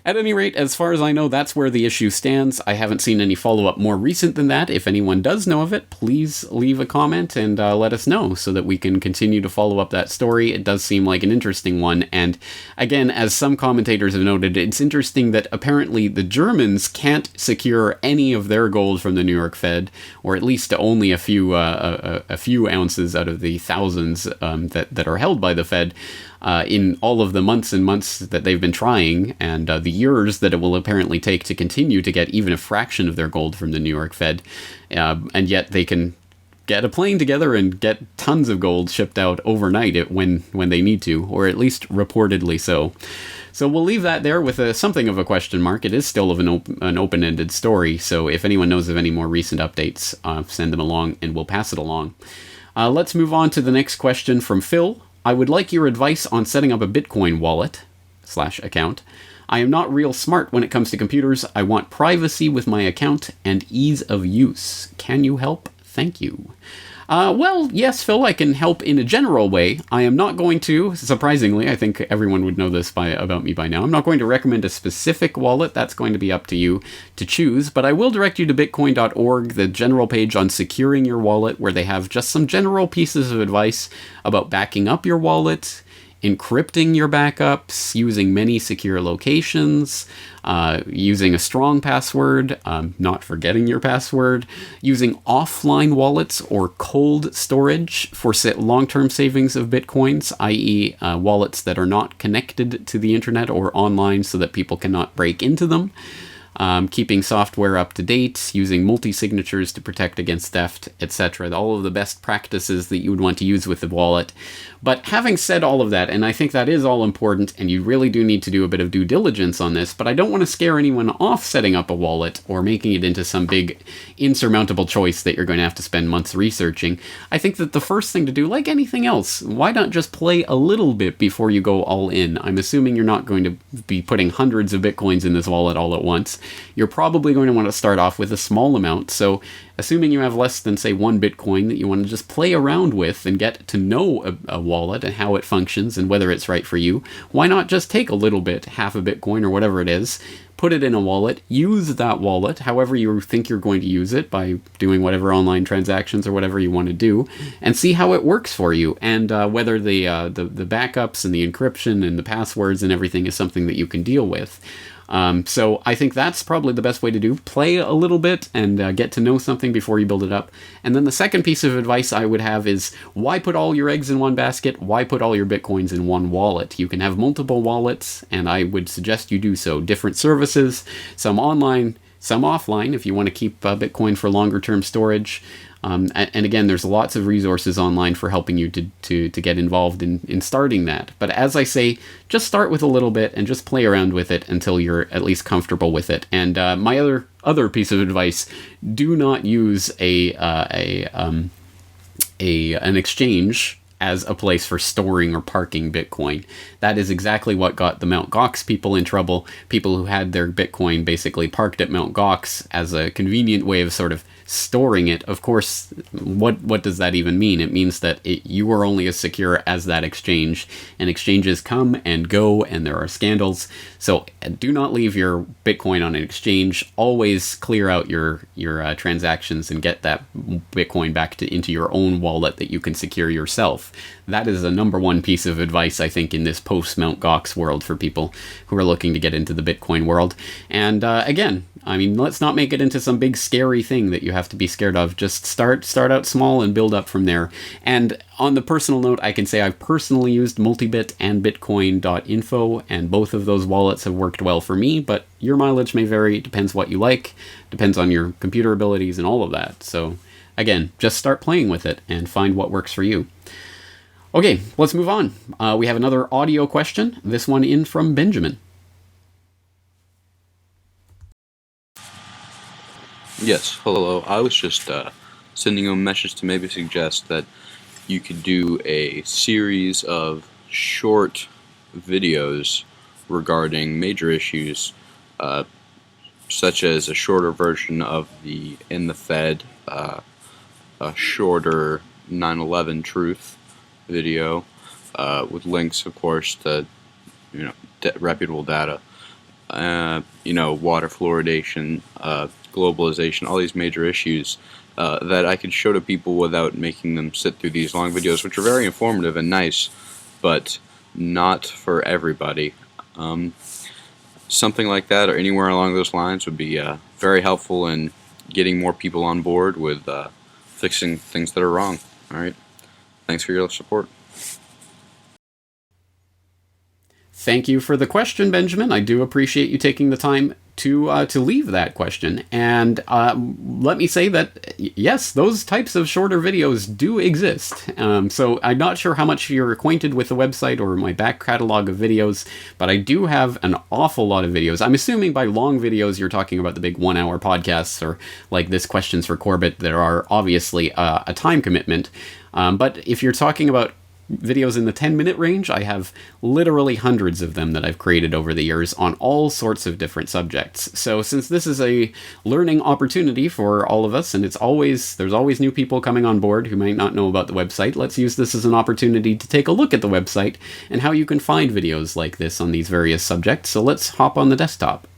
At any rate, as far as I know, that's where the issue stands. I haven't seen any follow-up more recent than that. If anyone does know of it, please leave a comment and let us know so that we can continue to follow up that story. It does seem like an interesting one. And again, as some commentators have noted, it's interesting that apparently the Germans can't secure any of their gold from the New York Fed, or at least only a few ounces out of the thousands that are held by the Fed. In all of the months and months that they've been trying, and the years that it will apparently take to continue to get even a fraction of their gold from the New York Fed, and yet they can get a plane together and get tons of gold shipped out overnight when they need to, or at least reportedly so. So we'll leave that there with something of a question mark. It is still of an open-ended story, so if anyone knows of any more recent updates, send them along and we'll pass it along. Let's move on to the next question from Phil. I would like your advice on setting up a Bitcoin wallet / account. I am not real smart when it comes to computers. I want privacy with my account and ease of use. Can you help? Thank you. Well, yes, Phil, I can help in a general way. I am not going to, surprisingly, I think everyone would know this about me by now, I'm not going to recommend a specific wallet. That's going to be up to you to choose, but I will direct you to bitcoin.org, the general page on securing your wallet, where they have just some general pieces of advice about backing up your wallet, encrypting your backups, using many secure locations, using a strong password, not forgetting your password, using offline wallets or cold storage for long-term savings of bitcoins, i.e. Wallets that are not connected to the internet or online so that people cannot break into them. Keeping software up to date, using multi-signatures to protect against theft, etc. All of the best practices that you would want to use with the wallet. But having said all of that, and I think that is all important, and you really do need to do a bit of due diligence on this, but I don't want to scare anyone off setting up a wallet or making it into some big insurmountable choice that you're going to have to spend months researching. I think that the first thing to do, like anything else, why not just play a little bit before you go all in? I'm assuming you're not going to be putting hundreds of bitcoins in this wallet all at once. You're probably going to want to start off with a small amount, so assuming you have less than, say, 1 Bitcoin that you want to just play around with and get to know a wallet and how it functions and whether it's right for you, why not just take a little bit, half a Bitcoin or whatever it is, put it in a wallet, use that wallet however you think you're going to use it by doing whatever online transactions or whatever you want to do, and see how it works for you, and whether the backups and the encryption and the passwords and everything is something that you can deal with. So I think that's probably the best way to do. Play a little bit and get to know something before you build it up. And then the second piece of advice I would have is, why put all your eggs in one basket? Why put all your bitcoins in one wallet? You can have multiple wallets, and I would suggest you do so. Different services, some online, some offline, if you want to keep Bitcoin for longer term storage. And again, there's lots of resources online for helping you to get involved in starting that. But as I say, just start with a little bit and just play around with it until you're at least comfortable with it. And my other piece of advice: do not use an exchange as a place for storing or parking Bitcoin. That is exactly what got the Mt. Gox people in trouble. People who had their Bitcoin basically parked at Mt. Gox as a convenient way of sort of storing it. Of course, what does that even mean? It means that you are only as secure as that exchange, and exchanges come and go, and there are scandals. So do not leave your Bitcoin on an exchange. Always clear out your transactions and get that Bitcoin back into your own wallet that you can secure yourself. That is a number one piece of advice, I think, in this post-Mt. Gox world for people who are looking to get into the Bitcoin world. And again, I mean, let's not make it into some big scary thing that you have to be scared of. Just start out small and build up from there. And on the personal note, I can say I've personally used Multibit and Bitcoin.info, and both of those wallets have worked well for me, but your mileage may vary. It depends what you like, depends on your computer abilities and all of that. So again, just start playing with it and find what works for you. Okay, let's move on. We have another audio question, this one in from Benjamin. Yes, hello. I was just sending you a message to maybe suggest that you could do a series of short videos regarding major issues, such as a shorter version of the In the Fed, a shorter 9/11 truth video, with links, of course, to reputable data, water fluoridation, globalization, all these major issues that I could show to people without making them sit through these long videos, which are very informative and nice, but not for everybody. Something like that or anywhere along those lines would be very helpful in getting more people on board with fixing things that are wrong. All right. Thanks for your support. Thank you for the question, Benjamin. I do appreciate you taking the time to leave that question. And let me say that, yes, those types of shorter videos do exist. So I'm not sure how much you're acquainted with the website or my back catalog of videos, but I do have an awful lot of videos. I'm assuming by long videos you're talking about the big 1-hour podcasts, or like this Questions for Corbett. There are obviously a time commitment. But if you're talking about videos in the 10-minute range, I have literally hundreds of them that I've created over the years on all sorts of different subjects. So since this is a learning opportunity for all of us, and there's always new people coming on board who might not know about the website, let's use this as an opportunity to take a look at the website and how you can find videos like this on these various subjects. So let's hop on the desktop.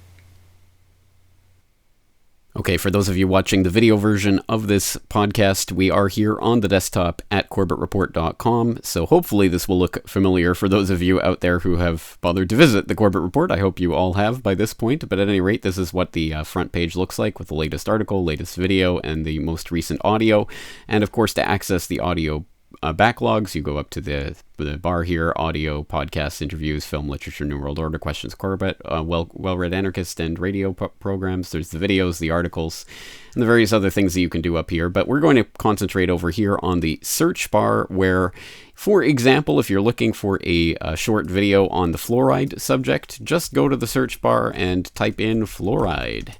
Okay, for those of you watching the video version of this podcast, we are here on the desktop at corbettreport.com, so hopefully this will look familiar for those of you out there who have bothered to visit the Corbett Report. I hope you all have by this point, but at any rate, this is what the front page looks like with the latest article, latest video, and the most recent audio. And of course, to access the audio backlogs, you go up to the bar here: audio, podcasts, interviews, film, literature, New World Order, questions, Corbett, well-read anarchist, and radio programs. There's the videos, the articles, and the various other things that you can do up here. But we're going to concentrate over here on the search bar, where, for example, if you're looking for a short video on the fluoride subject, just go to the search bar and type in fluoride,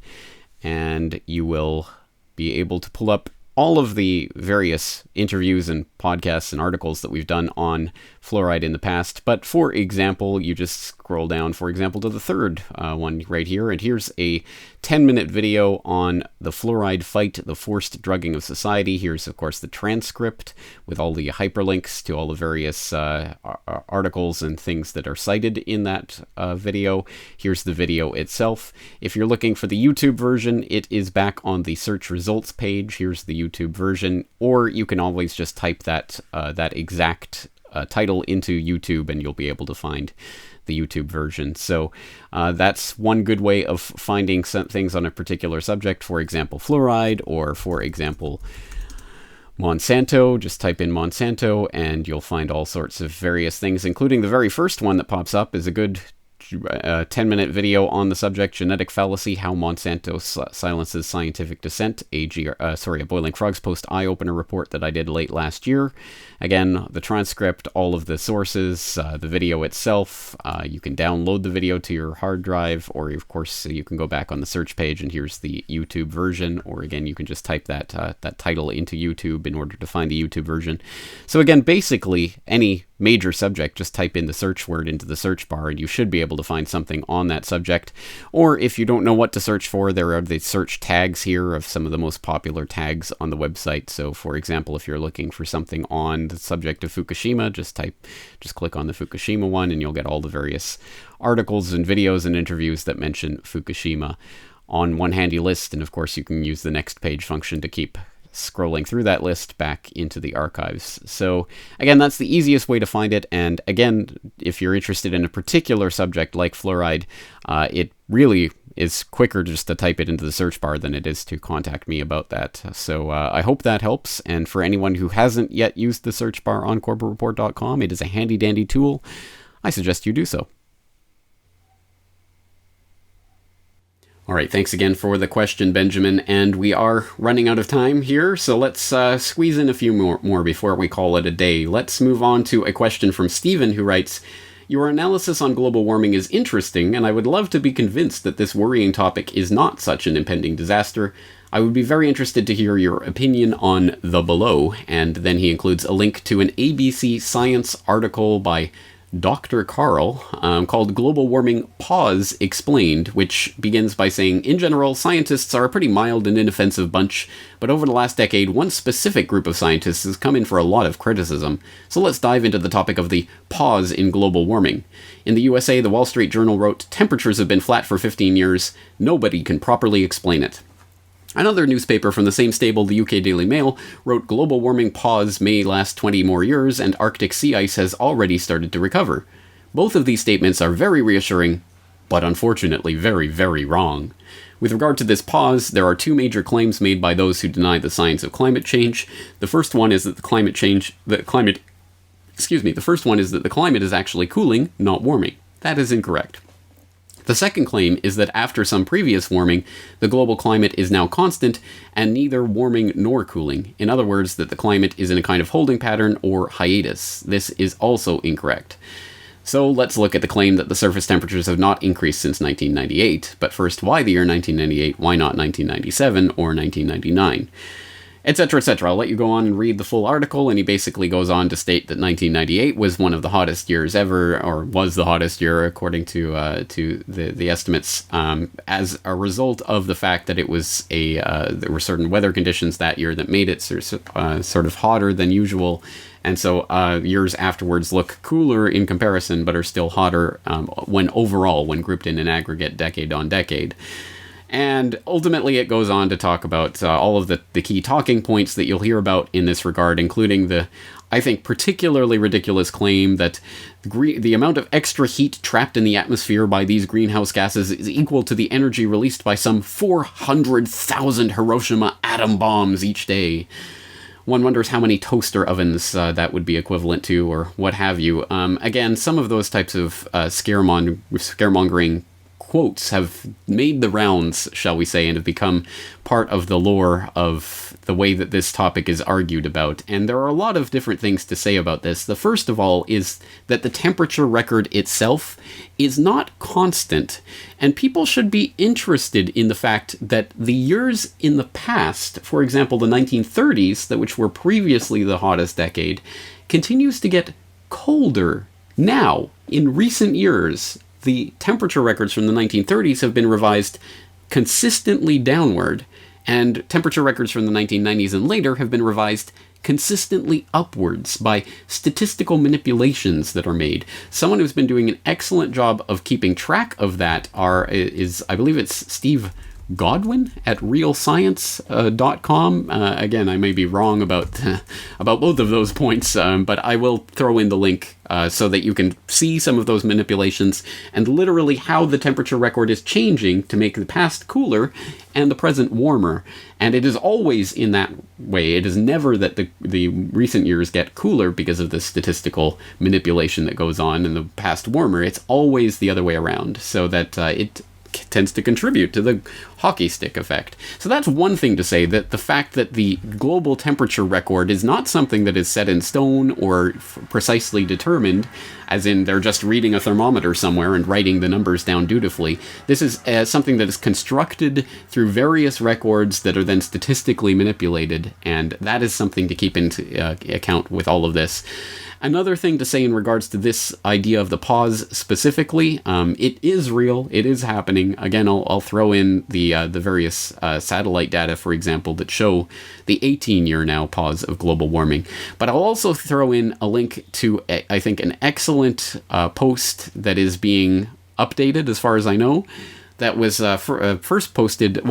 and you will be able to pull up all of the various interviews and podcasts and articles that we've done on fluoride in the past. But for example, you just scroll down, for example, to the third one right here, and here's a 10-minute video on the fluoride fight, the forced drugging of society. Here's, of course, the transcript with all the hyperlinks to all the various articles and things that are cited in that video. Here's the video itself. If you're looking for the YouTube version, it is back on the search results page. Here's the YouTube version, or you can always just type that exact title into YouTube and you'll be able to find the YouTube version. So that's one good way of finding some things on a particular subject, for example, fluoride, or for example, Monsanto. Just type in Monsanto and you'll find all sorts of various things, including the very first one that pops up is a good 10-minute video on the subject: genetic fallacy, how Monsanto silences scientific dissent, a Boiling Frogs Post eye-opener report that I did late last year. Again, the transcript, all of the sources, the video itself. You can download the video to your hard drive, or of course you can go back on the search page and here's the YouTube version, or again you can just type that title into YouTube in order to find the YouTube version. So again, basically any major subject, just type in the search word into the search bar and you should be able to find something on that subject. Or if you don't know what to search for, there are the search tags here of some of the most popular tags on the website. So for example, if you're looking for something on the subject of Fukushima, just click on the Fukushima one and you'll get all the various articles and videos and interviews that mention Fukushima on one handy list. And of course you can use the next page function to keep scrolling through that list back into the archives. So again, that's the easiest way to find it. And again, if you're interested in a particular subject like fluoride, it really is quicker just to type it into the search bar than it is to contact me about that. So I hope that helps. And for anyone who hasn't yet used the search bar on corbettreport.com, it is a handy dandy tool. I suggest you do so. All right, thanks again for the question, Benjamin, and we are running out of time here, so let's squeeze in a few more before we call it a day. Let's move on to a question from Stephen, who writes, "Your analysis on global warming is interesting, and I would love to be convinced that this worrying topic is not such an impending disaster. I would be very interested to hear your opinion on the below," and then he includes a link to an ABC Science article by Dr. Carl called "Global Warming Pause Explained," which begins by saying, "In general, scientists are a pretty mild and inoffensive bunch, but over the last decade, one specific group of scientists has come in for a lot of criticism. So let's dive into the topic of the pause in global warming. In the USA, the Wall Street Journal wrote, 'Temperatures have been flat for 15 years. Nobody can properly explain it.' Another newspaper from the same stable, the UK Daily Mail, wrote, 'Global warming pause may last 20 more years, and Arctic sea ice has already started to recover.' Both of these statements are very reassuring, but unfortunately very, very wrong. With regard to this pause, there are two major claims made by those who deny the science of climate change. The first one is that the climate is actually cooling, not warming. That is incorrect. The second claim is that after some previous warming, the global climate is now constant and neither warming nor cooling. In other words, that the climate is in a kind of holding pattern or hiatus. This is also incorrect. So let's look at the claim that the surface temperatures have not increased since 1998. But first, why the year 1998? Why not 1997 or 1999? Etc., etc. I'll let you go on and read the full article, and he basically goes on to state that 1998 was one of the hottest years ever, or was the hottest year according to the estimates, as a result of the fact that it was there were certain weather conditions that year that made it sort of hotter than usual, and so years afterwards look cooler in comparison, but are still hotter when grouped in an aggregate decade on decade. And ultimately, it goes on to talk about all of the key talking points that you'll hear about in this regard, including the, I think, particularly ridiculous claim that the amount of extra heat trapped in the atmosphere by these greenhouse gases is equal to the energy released by some 400,000 Hiroshima atom bombs each day. One wonders how many toaster ovens that would be equivalent to, or what have you. Again, some of those types of scaremongering quotes have made the rounds, shall we say, and have become part of the lore of the way that this topic is argued about. And there are a lot of different things to say about this. The first of all is that the temperature record itself is not constant, and people should be interested in the fact that the years in the past, for example the 1930s, which were previously the hottest decade, continues to get colder now. In recent years, the temperature records from the 1930s have been revised consistently downward, and temperature records from the 1990s and later have been revised consistently upwards by statistical manipulations that are made. Someone who's been doing an excellent job of keeping track of that is I believe it's Steve Godwin at realscience.com. Again, I may be wrong about both of those points, but I will throw in the link so that you can see some of those manipulations and literally how the temperature record is changing to make the past cooler and the present warmer. And it is always in that way. It is never that the recent years get cooler because of the statistical manipulation that goes on and the past warmer. It's always the other way around, so that it tends to contribute to the hockey stick effect. So that's one thing to say, that the fact that the global temperature record is not something that is set in stone or precisely determined, as in they're just reading a thermometer somewhere and writing the numbers down dutifully. This is something that is constructed through various records that are then statistically manipulated, and that is something to keep into account with all of this. Another thing to say in regards to this idea of the pause specifically, it is real, it is happening. Again, I'll throw in the various satellite data, for example, that show the 18-year now pause of global warming. But I'll also throw in a link to, I think, an excellent post that is being updated, as far as I know, that was first posted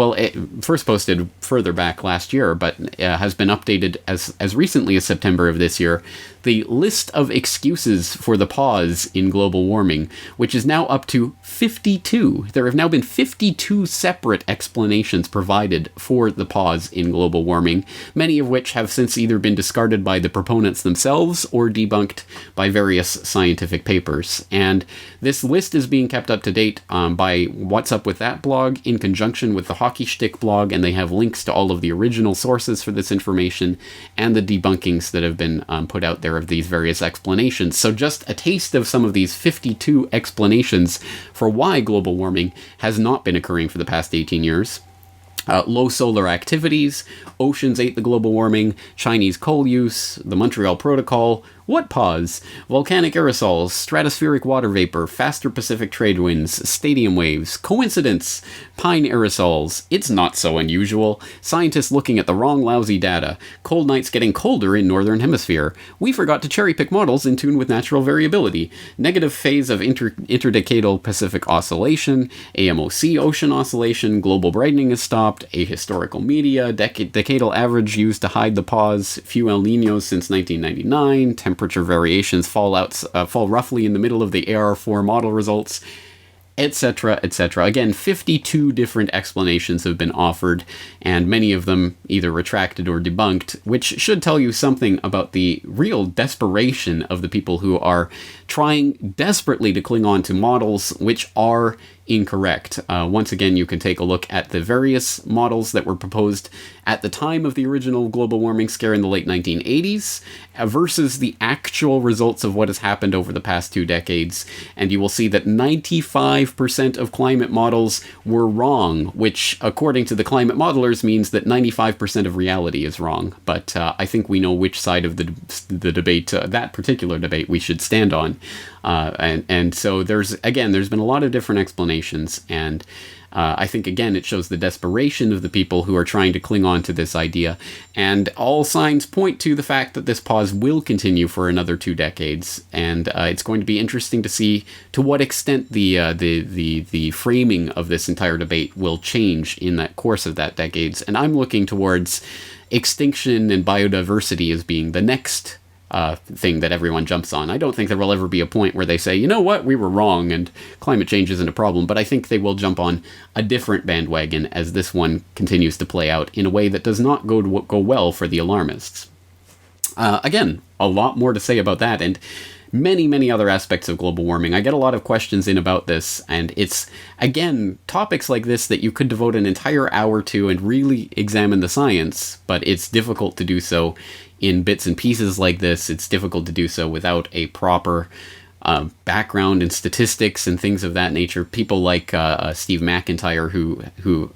further back last year, but has been updated as recently as September of this year. The list of excuses for the pause in global warming, which is now up to 52. There have now been 52 separate explanations provided for the pause in global warming, many of which have since either been discarded by the proponents themselves or debunked by various scientific papers. And this list is being kept up to date by What's Up With That blog in conjunction with the Hockey Shtick blog, and they have links to all of the original sources for this information and the debunkings that have been put out there of these various explanations. So just a taste of some of these 52 explanations for why global warming has not been occurring for the past 18 years. Low solar activities, oceans ate the global warming, Chinese coal use, the Montreal Protocol, what pause? Volcanic aerosols, stratospheric water vapor, faster Pacific trade winds, stadium waves, coincidence, pine aerosols, it's not so unusual, scientists looking at the wrong lousy data, cold nights getting colder in northern hemisphere, we forgot to cherry pick models in tune with natural variability, negative phase of interdecadal Pacific oscillation, AMOC ocean oscillation, global brightening has stopped, ahistorical media, decadal average used to hide the pause, few El Niños since 1999, temperature variations fall roughly in the middle of the AR4 model results, etc., etc. Again, 52 different explanations have been offered, and many of them either retracted or debunked, which should tell you something about the real desperation of the people who are trying desperately to cling on to models which are incorrect. Once again, you can take a look at the various models that were proposed at the time of the original global warming scare in the late 1980s versus the actual results of what has happened over the past 2 decades, and you will see that 95% of climate models were wrong, which, according to the climate modelers, means that 95% of reality is wrong. But I think we know which side of the debate, that particular debate, we should stand on. And so there's been a lot of different explanations, and I think, again, it shows the desperation of the people who are trying to cling on to this idea. And all signs point to the fact that this pause will continue for another 2 decades. And it's going to be interesting to see to what extent the framing of this entire debate will change in that course of that decades. And I'm looking towards extinction and biodiversity as being the next thing that everyone jumps on. I don't think there will ever be a point where they say, you know what, we were wrong and climate change isn't a problem, but I think they will jump on a different bandwagon as this one continues to play out in a way that does not go well for the alarmists. Again, a lot more to say about that, and many, many other aspects of global warming. I get a lot of questions in about this, and it's, again, topics like this that you could devote an entire hour to and really examine the science, but it's difficult to do so in bits and pieces like this. It's difficult to do so without a proper background in statistics and things of that nature. People like Steve McIntyre who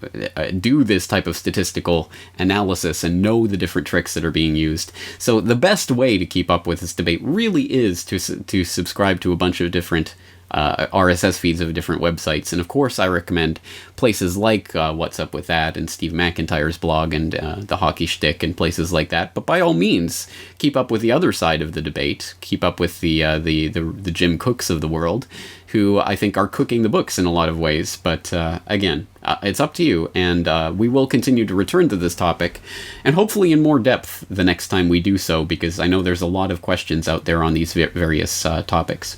do this type of statistical analysis and know the different tricks that are being used. So the best way to keep up with this debate really is to subscribe to a bunch of different RSS feeds of different websites. And of course, I recommend places like What's Up With That and Steve McIntyre's blog and The Hockey Shtick and places like that. But by all means, keep up with the other side of the debate. Keep up with the Jim Cooks of the world, who I think are cooking the books in a lot of ways. But again, it's up to you. And we will continue to return to this topic, and hopefully in more depth the next time we do so, because I know there's a lot of questions out there on these various topics.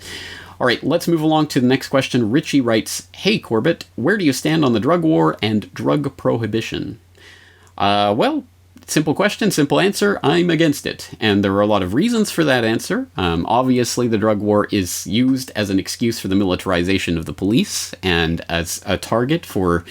All right, let's move along to the next question. Richie writes, "Hey Corbett, where do you stand on the drug war and drug prohibition?" Well, simple question, simple answer. I'm against it. And there are a lot of reasons for that answer. Obviously, the drug war is used as an excuse for the militarization of the police and as a target for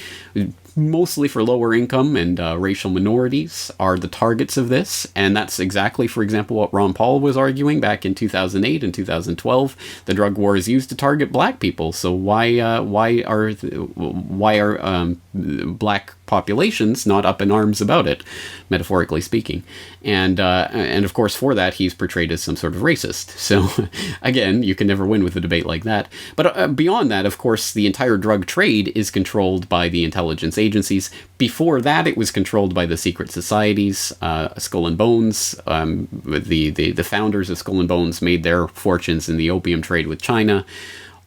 mostly for lower income and racial minorities are the targets of this. And that's exactly, for example, what Ron Paul was arguing back in 2008 and 2012. The drug war is used to target black people. So why are black populations not up in arms about it, metaphorically speaking? And of course, for that, he's portrayed as some sort of racist. So again, you can never win with a debate like that. But beyond that, of course, the entire drug trade is controlled by the intelligence agencies. Before that, it was controlled by the secret societies. Skull and Bones, the founders of Skull and Bones made their fortunes in the opium trade with China.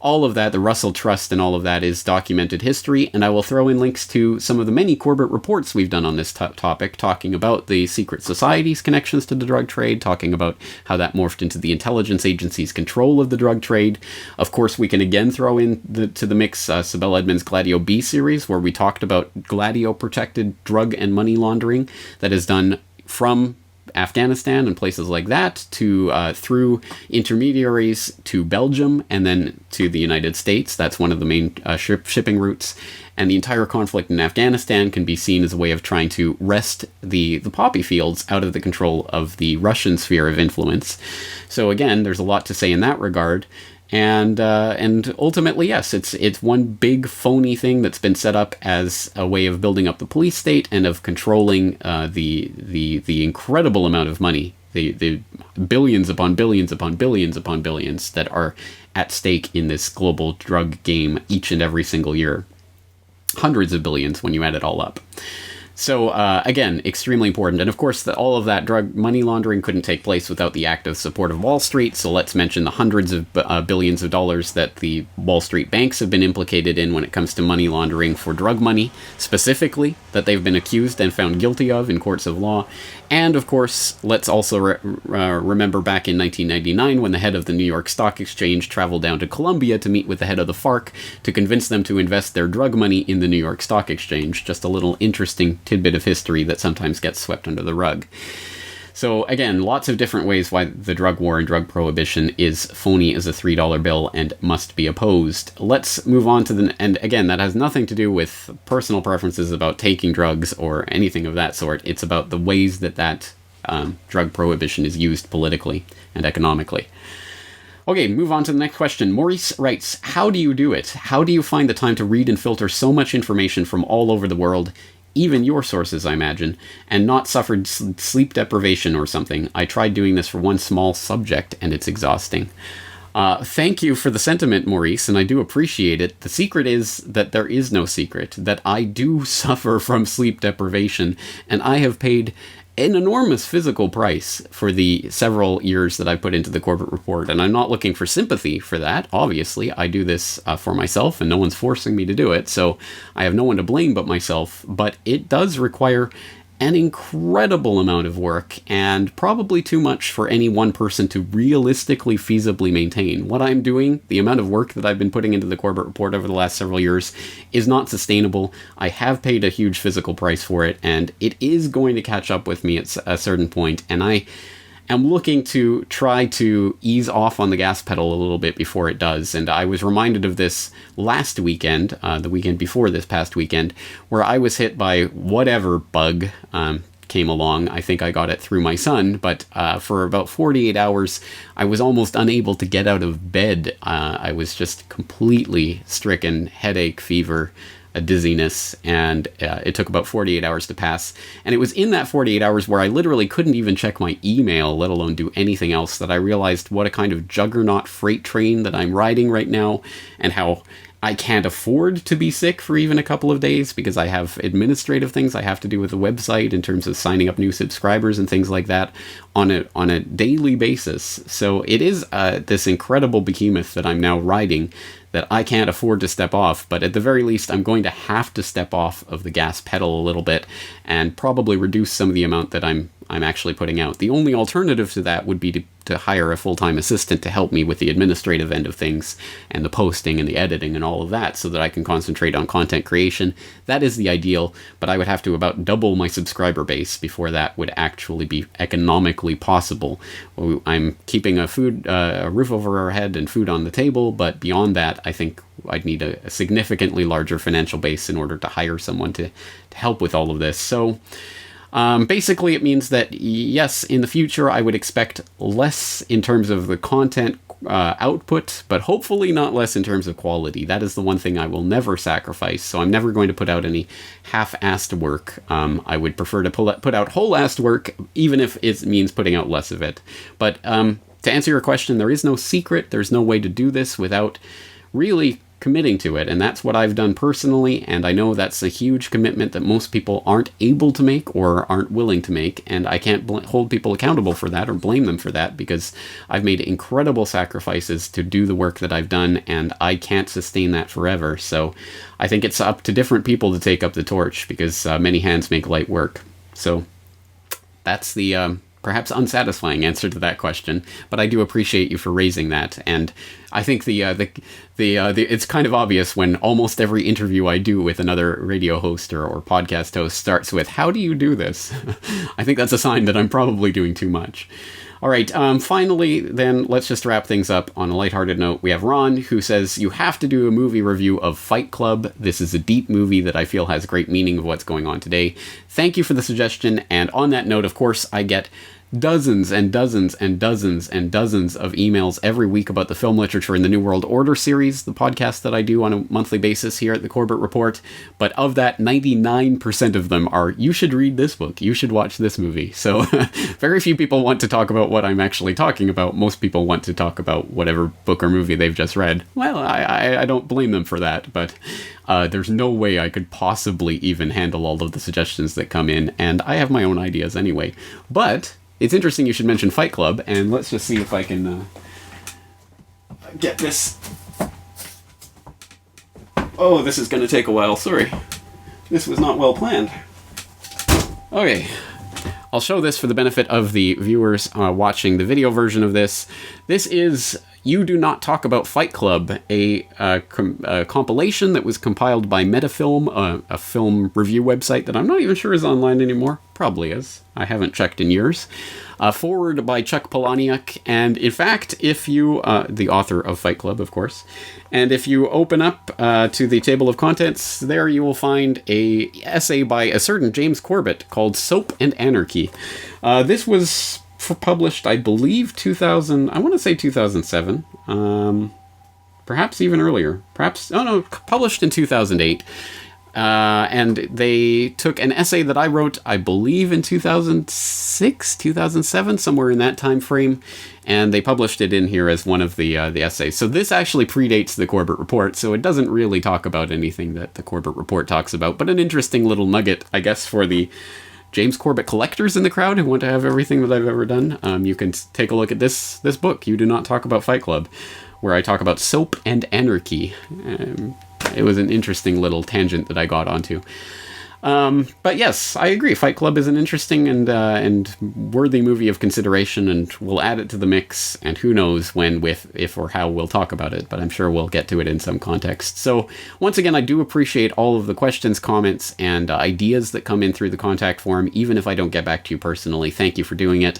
All of that, the Russell Trust and all of that is documented history, and I will throw in links to some of the many Corbett reports we've done on this topic, talking about the secret society's connections to the drug trade, talking about how that morphed into the intelligence agency's control of the drug trade. Of course, we can again throw in to the mix Sibel Edmonds' Gladio B series, where we talked about Gladio-protected drug and money laundering that is done from Afghanistan and places like that to through intermediaries to Belgium and then to the United States. That's one of the main shipping routes. And the entire conflict in Afghanistan can be seen as a way of trying to wrest the poppy fields out of the control of the Russian sphere of influence. So again, there's a lot to say in that regard. And ultimately, yes, it's one big phony thing that's been set up as a way of building up the police state and of controlling the incredible amount of money, the billions upon billions upon billions upon billions that are at stake in this global drug game each and every single year. Hundreds of billions when you add it all up. So, again, extremely important. And of course, all of that drug money laundering couldn't take place without the active support of Wall Street. So let's mention the hundreds of billions of dollars that the Wall Street banks have been implicated in when it comes to money laundering for drug money, specifically, that they've been accused and found guilty of in courts of law. And of course, let's also remember back in 1999 when the head of the New York Stock Exchange traveled down to Colombia to meet with the head of the FARC to convince them to invest their drug money in the New York Stock Exchange. Just a little interesting tidbit of history that sometimes gets swept under the rug. So again, lots of different ways why the drug war and drug prohibition is phony as a $3 bill and must be opposed. Let's move on to and again, that has nothing to do with personal preferences about taking drugs or anything of that sort. It's about the ways that drug prohibition is used politically and economically. Okay, move on to the next question. Maurice writes, how do you do it? How do you find the time to read and filter so much information from all over the world, even your sources, I imagine, and not suffered sleep deprivation or something? I tried doing this for one small subject, and it's exhausting. Thank you for the sentiment, Maurice, and I do appreciate it. The secret is that there is no secret, that I do suffer from sleep deprivation, and I have paid an enormous physical price for the several years that I put into the Corbett Report, and I'm not looking for sympathy for that. Obviously, I do this for myself, and no one's forcing me to do it, so I have no one to blame but myself, but it does require an incredible amount of work, and probably too much for any one person to realistically, feasibly maintain. What I'm doing, the amount of work that I've been putting into the Corbett Report over the last several years, is not sustainable. I have paid a huge physical price for it, and it is going to catch up with me at a certain point, and I am looking to try to ease off on the gas pedal a little bit before it does. And I was reminded of this last weekend, the weekend before this past weekend, where I was hit by whatever bug came along. I think I got it through my son, but for about 48 hours, I was almost unable to get out of bed. I was just completely stricken, headache, fever, a dizziness, and it took about 48 hours to pass. And it was in that 48 hours where I literally couldn't even check my email, let alone do anything else, that I realized what a kind of juggernaut freight train that I'm riding right now, and how I can't afford to be sick for even a couple of days because I have administrative things I have to do with the website in terms of signing up new subscribers and things like that on a daily basis. So it is this incredible behemoth that I'm now riding that I can't afford to step off, but at the very least I'm going to have to step off of the gas pedal a little bit and probably reduce some of the amount that I'm actually putting out. The only alternative to that would be to hire a full-time assistant to help me with the administrative end of things and the posting and the editing and all of that so that I can concentrate on content creation. That is the ideal, but I would have to about double my subscriber base before that would actually be economically possible. I'm keeping a roof over our head and food on the table, but beyond that, I think I'd need a significantly larger financial base in order to hire someone to help with all of this. So basically, it means that, yes, in the future, I would expect less in terms of the content output, but hopefully not less in terms of quality. That is the one thing I will never sacrifice, so I'm never going to put out any half-assed work. I would prefer to put out whole-assed work, even if it means putting out less of it. But to answer your question, there is no secret. There's no way to do this without really committing to it, and that's what I've done personally, and I know that's a huge commitment that most people aren't able to make or aren't willing to make, and I can't hold people accountable for that or blame them for that, because I've made incredible sacrifices to do the work that I've done, and I can't sustain that forever. So I think it's up to different people to take up the torch, because many hands make light work. So that's the perhaps unsatisfying answer to that question, but I do appreciate you for raising that. And I think the it's kind of obvious when almost every interview I do with another radio host or podcast host starts with, "How do you do this?" I think that's a sign that I'm probably doing too much. All right, finally, then, let's just wrap things up on a lighthearted note. We have Ron, who says, "You have to do a movie review of Fight Club. This is a deep movie that I feel has great meaning of what's going on today. Thank you for the suggestion." And on that note, of course, I get dozens and dozens and dozens and dozens of emails every week about the film literature in the New World Order series, the podcast that I do on a monthly basis here at the Corbett Report. But of that, 99% of them are, "You should read this book. You should watch this movie." So very few people want to talk about what I'm actually talking about. Most people want to talk about whatever book or movie they've just read. Well, I don't blame them for that, but there's no way I could possibly even handle all of the suggestions that come in, and I have my own ideas anyway. But it's interesting you should mention Fight Club, and let's just see if I can get this. Oh, this is going to take a while. Sorry. This was not well planned. Okay. I'll show this for the benefit of the viewers watching the video version of this. This is You Do Not Talk About Fight Club, a compilation that was compiled by Metafilm, a film review website that I'm not even sure is online anymore. Probably is. I haven't checked in years. Forward by Chuck Palahniuk, and in fact, if you, the author of Fight Club, of course, and if you open up to the table of contents, there you will find a essay by a certain James Corbett called Soap and Anarchy. This was published, I believe, 2007, perhaps even earlier. Published in 2008. And they took an essay that I wrote, I believe, in 2006, 2007, somewhere in that time frame, and they published it in here as one of the essays. So this actually predates the Corbett Report, so it doesn't really talk about anything that the Corbett Report talks about, but an interesting little nugget, I guess, for the James Corbett collectors in the crowd who want to have everything that I've ever done. You can take a look at this book, You Do Not Talk About Fight Club, where I talk about soap and anarchy. It was an interesting little tangent that I got onto. But yes, I agree. Fight Club is an interesting and worthy movie of consideration, and we'll add it to the mix, and who knows when, if, or how we'll talk about it, but I'm sure we'll get to it in some context. So, once again, I do appreciate all of the questions, comments, and ideas that come in through the contact form, even if I don't get back to you personally. Thank you for doing it.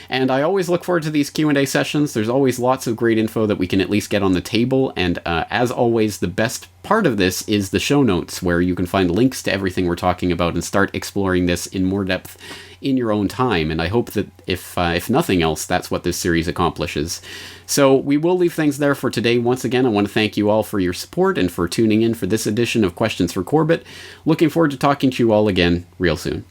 And I always look forward to these Q&A sessions. There's always lots of great info that we can at least get on the table, and as always, the best part of this is the show notes, where you can find links to everything we're talking about and start exploring this in more depth in your own time. And I hope that if nothing else, that's what this series accomplishes. So we will leave things there for today. Once again, I want to thank you all for your support and for tuning in for this edition of Questions for Corbett. Looking forward to talking to you all again real soon.